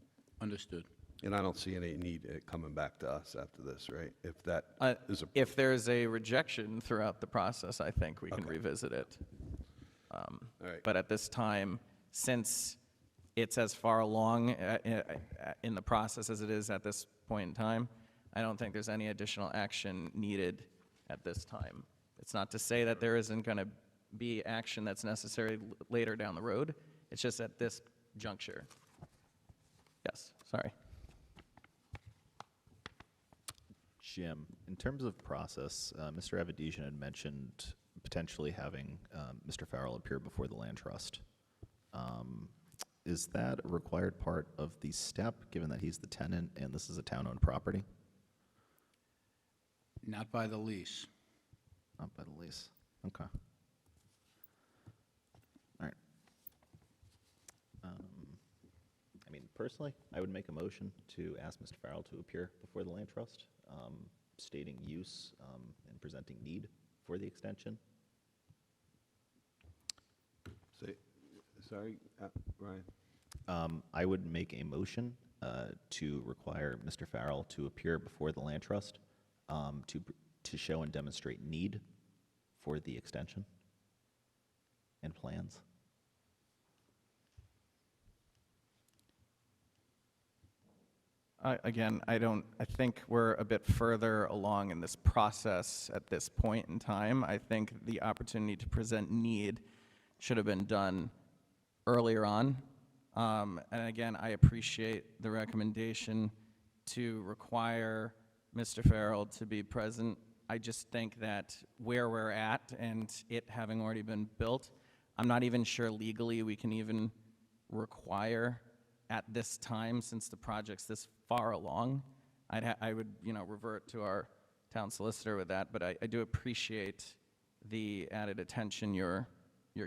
Understood. And I don't see any need coming back to us after this, right? If that is a... If there's a rejection throughout the process, I think we can revisit it. All right. But at this time, since it's as far along in the process as it is at this point in time, I don't think there's any additional action needed at this time. It's not to say that there isn't going to be action that's necessary later down the road. It's just at this juncture. Yes, sorry. Jim, in terms of process, Mr. Avedisian had mentioned potentially having Mr. Farrell appear before the land trust. Is that a required part of the step, given that he's the tenant and this is a town-owned property? Not by the lease. Not by the lease. Okay. All right. I mean, personally, I would make a motion to ask Mr. Farrell to appear before the land trust stating use and presenting need for the extension. Say, sorry, Ryan? I would make a motion to require Mr. Farrell to appear before the Land Trust to show and demonstrate need for the extension and plans. Again, I think we're a bit further along in this process at this point in time. I think the opportunity to present need should have been done earlier on. And again, I appreciate the recommendation to require Mr. Farrell to be present. I just think that where we're at and it having already been built, I'm not even sure legally we can even require at this time, since the project's this far along. I would, revert to our town solicitor with that, but I do appreciate the added attention you're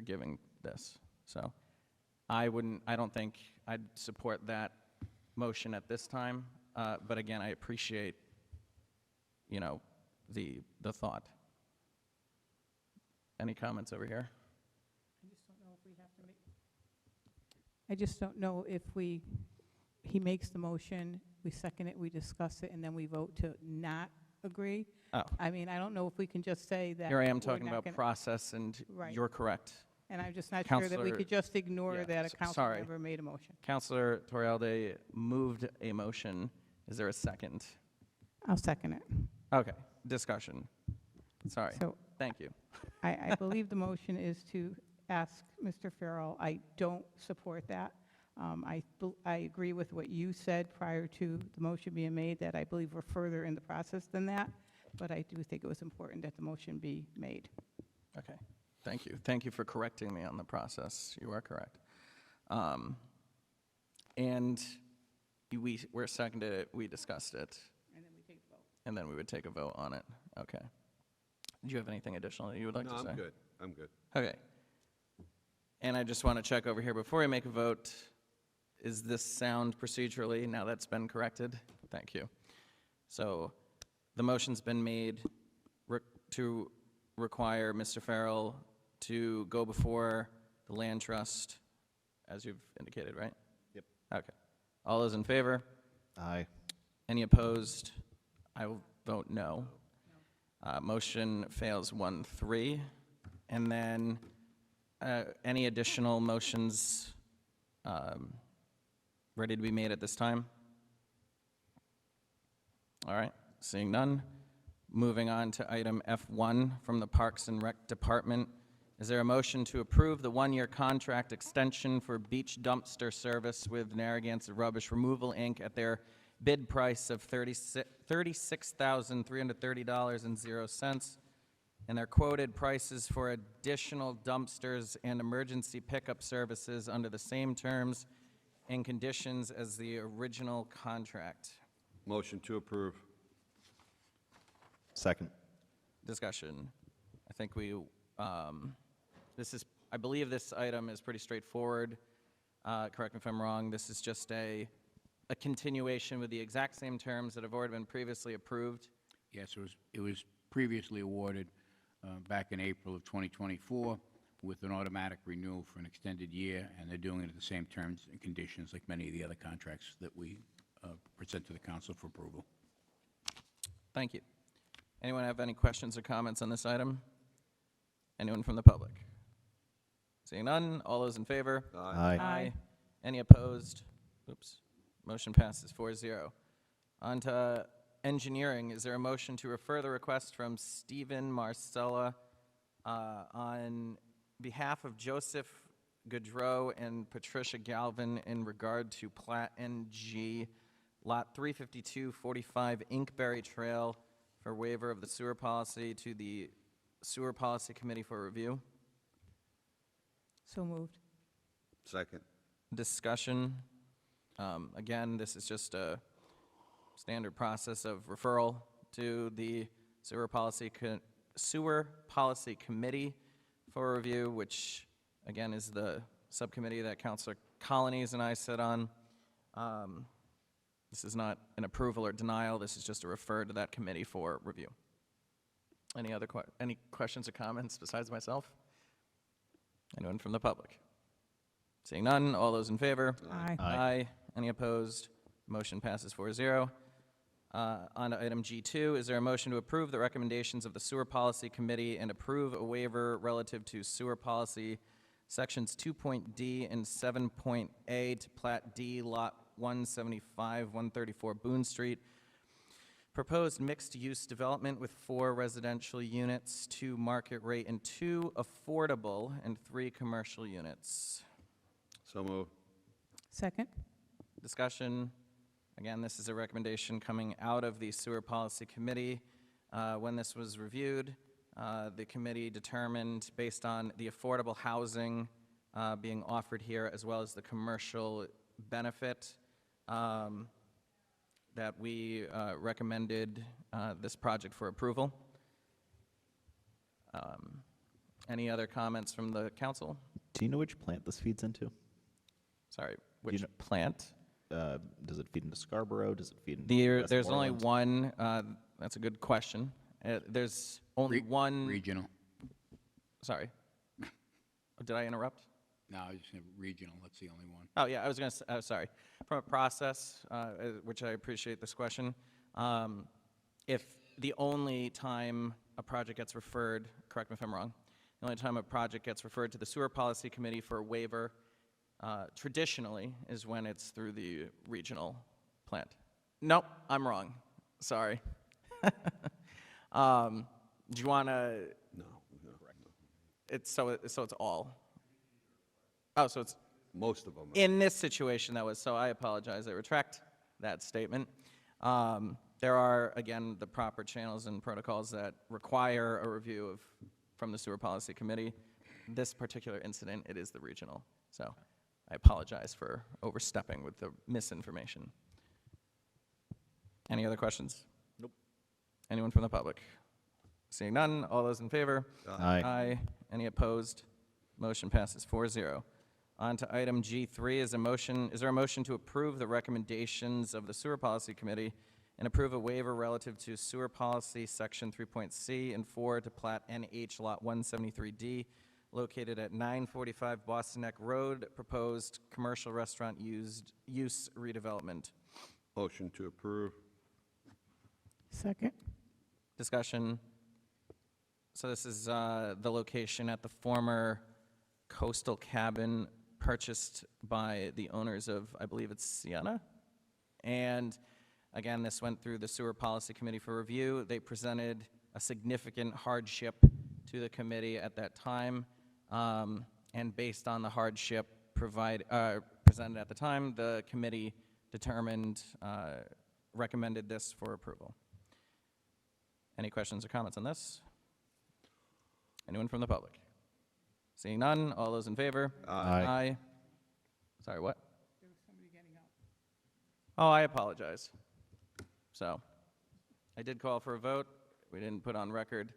giving this. So I don't think I'd support that motion at this time, but again, I appreciate, the thought. Any comments over here? I just don't know if he makes the motion, we second it, we discuss it, and then we vote to not agree. Oh. I mean, I don't know if we can just say that. Here I am we're talking not about gonna- process, and Right. you're correct. And I'm just not sure that we Counselor- could just ignore yeah, that a council sorry. member made a motion. Councilor Torialde moved a motion. Is there a second? I'll second it. Okay, discussion. Sorry, So thank you. I believe the motion is to ask Mr. Farrell. I don't support that. I agree with what you said prior to the motion being made, that I believe we're further in the process than that, but I do think it was important that the motion be made. Okay, thank you. Thank you for correcting me on the process. You are correct. And we're seconded it, we discussed it, And then we take the vote. and then we would take a vote on it. Okay. Do you have anything additional that you would like No, to say? I'm good. I'm good. Okay. And I just want to check over here before we make a vote. Is this sound procedurally, now that's been corrected? Thank you. So the motion's been made to require Mr. Farrell to go before the Land Trust, as you've indicated, right? Yep. Okay. All those in favor? Aye. Any opposed? I will vote no. Motion fails 1-3. And then any additional motions ready to be made at this time? All right, seeing none. Moving on to item F1 from the Parks and Rec Department. Is there a motion to approve the one-year contract extension for beach dumpster service with Narragansett Rubbish Removal, Inc. at their bid price of $36,330.00, and their quoted prices for additional dumpsters and emergency pickup services under the same terms and conditions as the original contract? Motion to approve. Second. Discussion. I think I believe this item is pretty straightforward. Correct me if I'm wrong. This is just a continuation with the exact same terms that have already been previously approved. Yes, it was previously awarded back in April of 2024 with an automatic renewal for an extended year, and they're doing it at the same terms and conditions like many of the other contracts that we present to the council for approval. Thank you. Anyone have any questions or comments on this item? Anyone from the public? Seeing none, all those in favor? Aye. Aye. Any opposed? Oops. Motion passes 4-0. On to engineering. Is there a motion to refer the request from Stephen Marcella on behalf of Joseph Gaudreau and Patricia Galvin in regard to Plat NG, Lot 35245 Inkberry Trail, for waiver of the sewer policy to the Sewer Policy Committee for review? So moved. Second. Discussion. Again, this is just a standard process of referral to the Sewer Policy Committee for review, which, again, is the subcommittee that Councilor Colonies and I sit on. This is not an approval or denial, this is just a refer to that committee for review. Any questions or comments besides myself? Anyone from the public? Seeing none, all those in favor? Aye. Aye. Any opposed? Motion passes 4-0. On to item G2, is there a motion to approve the recommendations of the Sewer Policy Committee and approve a waiver relative to sewer policy sections 2.D and 7.A to Plat D, Lot 175, 134 Boone Street, proposed mixed-use development with 4 residential units, 2 market rate, and 2 affordable, and 3 commercial units. So moved. Second? Discussion. Again, this is a recommendation coming out of the Sewer Policy Committee. When this was reviewed, the committee determined, based on the affordable housing being offered here, as well as the commercial benefit, that we recommended this project for approval. Any other comments from the council? Do you know which plant this feeds into? Sorry, which plant? Does it feed into Scarborough? Does it feed into There's only Westmoreland? one, that's a good question. There's only one. Regional. Sorry. Did I interrupt? No, I was just saying regional, that's the only one. Oh, yeah, I was going to, sorry. From a process, which I appreciate this question, if the only time a project gets referred, correct me if I'm wrong, the only time a project gets referred to the Sewer Policy Committee for a waiver, traditionally, is when it's through the regional plant. Nope, I'm wrong. Sorry. Do you want to? No. So it's all. Oh, so it's Most of them. in this situation that was. So I apologize. I retract that statement. There are, again, the proper channels and protocols that require a review from the Sewer Policy Committee. This particular incident, it is the regional. So I apologize for overstepping with the misinformation. Any other questions? Nope. Anyone from the public? Seeing none, all those in favor? Aye. Aye. Any opposed? Motion passes 4-0. On to item G3, is there a motion to approve the recommendations of the Sewer Policy Committee and approve a waiver relative to Sewer Policy Section 3.C and 4 to Plat NH Lot 173D, located at 945 Boston Neck Road, proposed commercial restaurant use redevelopment? Motion to approve. Second? Discussion. So this is the location at the former coastal cabin purchased by the owners of, I believe it's Sienna. And again, this went through the Sewer Policy Committee for review. They presented a significant hardship to the committee at that time. And based on the hardship presented at the time, the committee recommended this for approval. Any questions or comments on this? Anyone from the public? Seeing none, all those in favor? Aye. Sorry, what? There was somebody getting up. Oh, I apologize. So, I did call for a vote. We didn't put on record.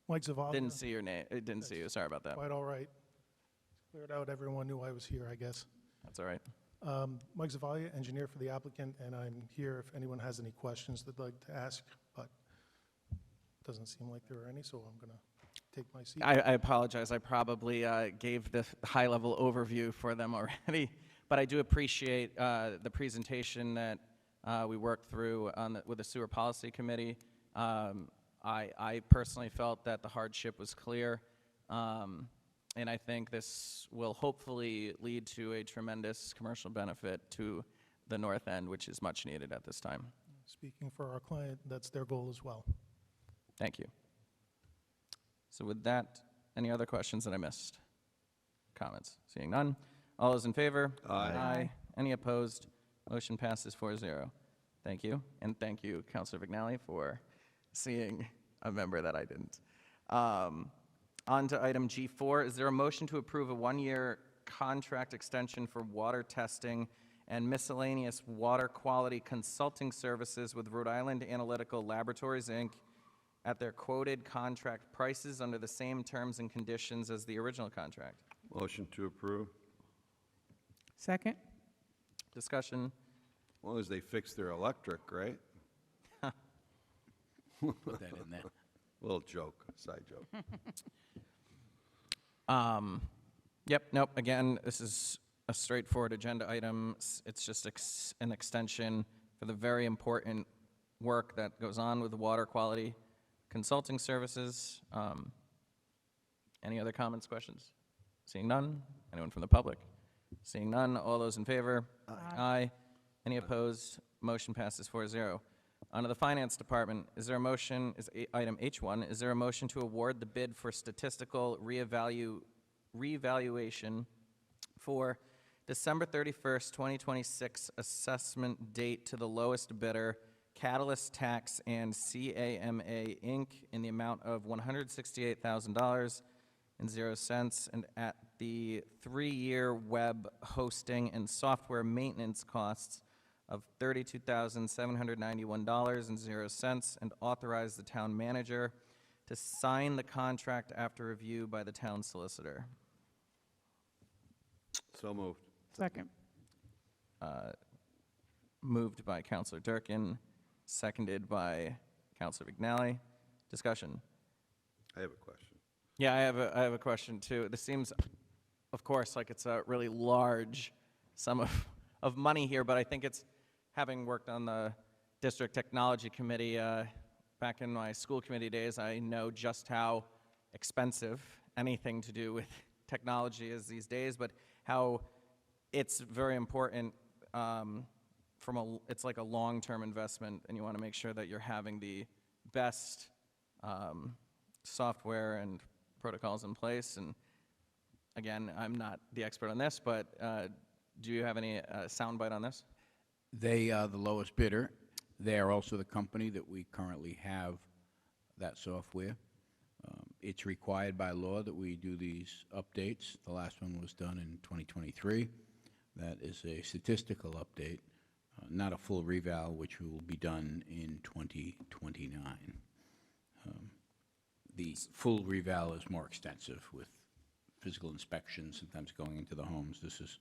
Mike Zavalia. Didn't see your name. It didn't see you. Sorry about that. Quite all right. Cleared out. Everyone knew I was here, I guess. That's all right. Mike Zavalia, engineer for the applicant, and I'm here if anyone has any questions they'd like to ask, but it doesn't seem like there are any, so I'm going to take my seat. I apologize. I probably gave the high-level overview for them already, but I do appreciate the presentation that we worked through with the Sewer Policy Committee. I personally felt that the hardship was clear, and I think this will hopefully lead to a tremendous commercial benefit to the north end, which is much needed at this time. Speaking for our client, that's their goal as well. Thank you. So with that, any other questions that I missed? Comments? Seeing none. All those in favor? Aye. Any opposed? Motion passes 4-0. Thank you. And thank you, Councilor Vignali, for seeing a member that I didn't. On to item G4. Is there a motion to approve a one-year contract extension for water testing and miscellaneous water quality consulting services with Rhode Island Analytical Laboratories, Inc., at their quoted contract prices under the same terms and conditions as the original contract? Motion to approve. Second? Discussion. As long as they fix their electric, right? Put that in there. Little joke, side joke. Yep, nope, again, this is a straightforward agenda item. It's just an extension for the very important work that goes on with the water quality consulting services. Any other comments, questions? Seeing none? Anyone from the public? Seeing none, all those in favor? Aye. Any opposed? Motion passes 4-0. On to the Finance Department, is there a motion, item H1, is there a motion to award the bid for statistical reevaluation for December 31st, 2026 assessment date to the lowest bidder, Catalyst Tax and CAMA, Inc., in the amount of $168,000.00, and at the 3-year web hosting and software maintenance costs of $32,791.00, and authorize the town manager to sign the contract after review by the town solicitor. So moved. Second. Moved by Counselor Durkin, seconded by Counselor Vignali. Discussion. I have a question. Yeah, I have a question too. This seems, of course, like it's a really large sum of money here, but I think it's, having worked on the District Technology Committee back in my school committee days, I know just how expensive anything to do with technology is these days, but how it's very important it's like a long-term investment, and you want to make sure that you're having the best software and protocols in place. And again, I'm not the expert on this, but do you have any soundbite on this? They are the lowest bidder. They are also the company that we currently have that software. It's required by law that we do these updates. The last one was done in 2023. That is a statistical update, not a full reval, which will be done in 2029. The full reval is more extensive with physical inspections, sometimes going into the homes. This is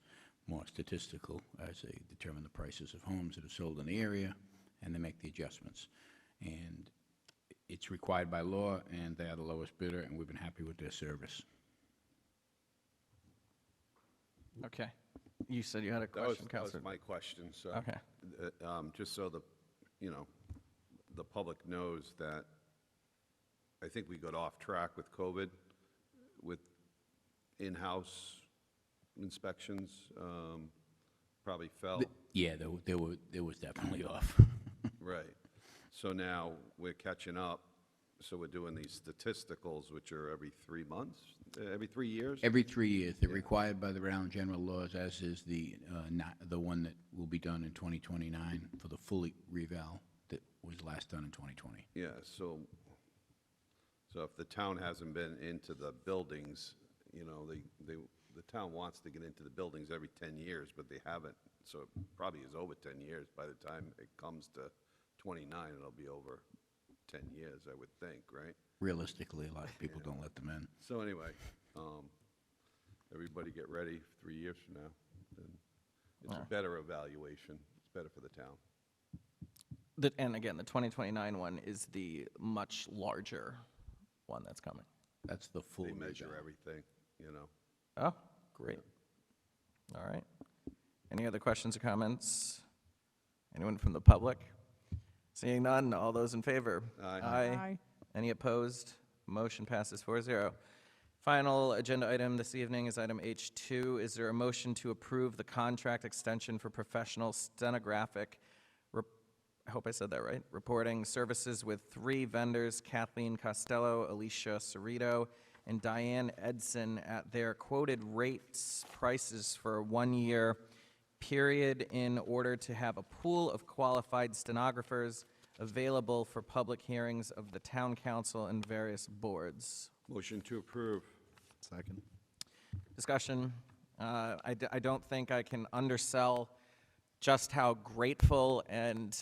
more statistical as they determine the prices of homes that are sold in the area, and they make the adjustments. And it's required by law, and they are the lowest bidder, and we've been happy with their service. Okay. You said you had a question, That Counselor. was my question, so. Okay. Just so the public knows that I think we got off track with COVID, with in-house inspections, probably fell. Yeah, there was definitely off. Right. So now we're catching up, so we're doing these statisticals, which are every 3 months, every 3 years? Every 3 years. They're required by the Rhode Island general laws, as is the one that will be done in 2029 for the fully reval that was last done in 2020. Yeah, so if the town hasn't been into the buildings, the town wants to get into the buildings every 10 years, but they haven't. So it probably is over 10 years. By the time it comes to 29, it'll be over 10 years, I would think, right? Realistically, a lot of people don't let them in. So anyway, everybody get ready 3 years from now. And it's a better evaluation. It's better for the town. And again, the 2029 one is the much larger one that's coming. That's the full They measure reval. everything, Oh, great. All right. Any other questions or comments? Anyone from the public? Seeing none, all those in favor? Aye. Aye. Any opposed? Motion passes 4-0. Final agenda item this evening is item H2. Is there a motion to approve the contract extension for professional stenographic, I hope I said that right, reporting services with 3 vendors, Kathleen Costello, Alicia Cerrito, and Diane Edson, at their quoted prices for a 1-year period, in order to have a pool of qualified stenographers available for public hearings of the town council and various boards. Motion to approve. Second. Discussion. I don't think I can undersell just how grateful and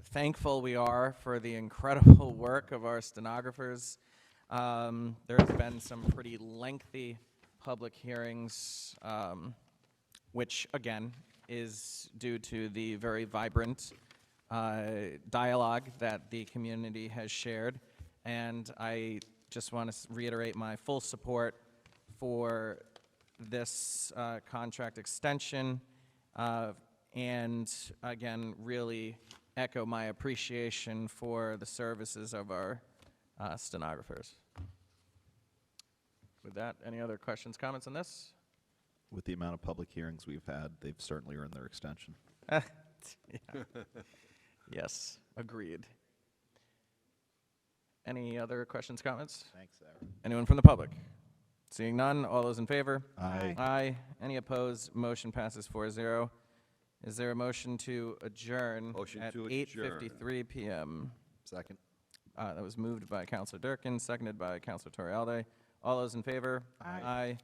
thankful we are for the incredible work of our stenographers. There have been some pretty lengthy public hearings, which, again, is due to the very vibrant dialogue that the community has shared. And I just want to reiterate my full support for this contract extension, and again, really echo my appreciation for the services of our stenographers. With that, any other questions, comments on this? With the amount of public hearings we've had, they've certainly earned their extension. Yeah. Yes, agreed. Any other questions, comments? Thanks, Sarah. Anyone from the public? Seeing none, all those in favor? Aye. Aye. Any opposed? Motion passes 4-0. Is there a motion to adjourn Motion at to adjourn. 8:53 PM? Second. That was moved by Counselor Durkin, seconded by Counselor Torialde. All those in favor? Aye. Aye.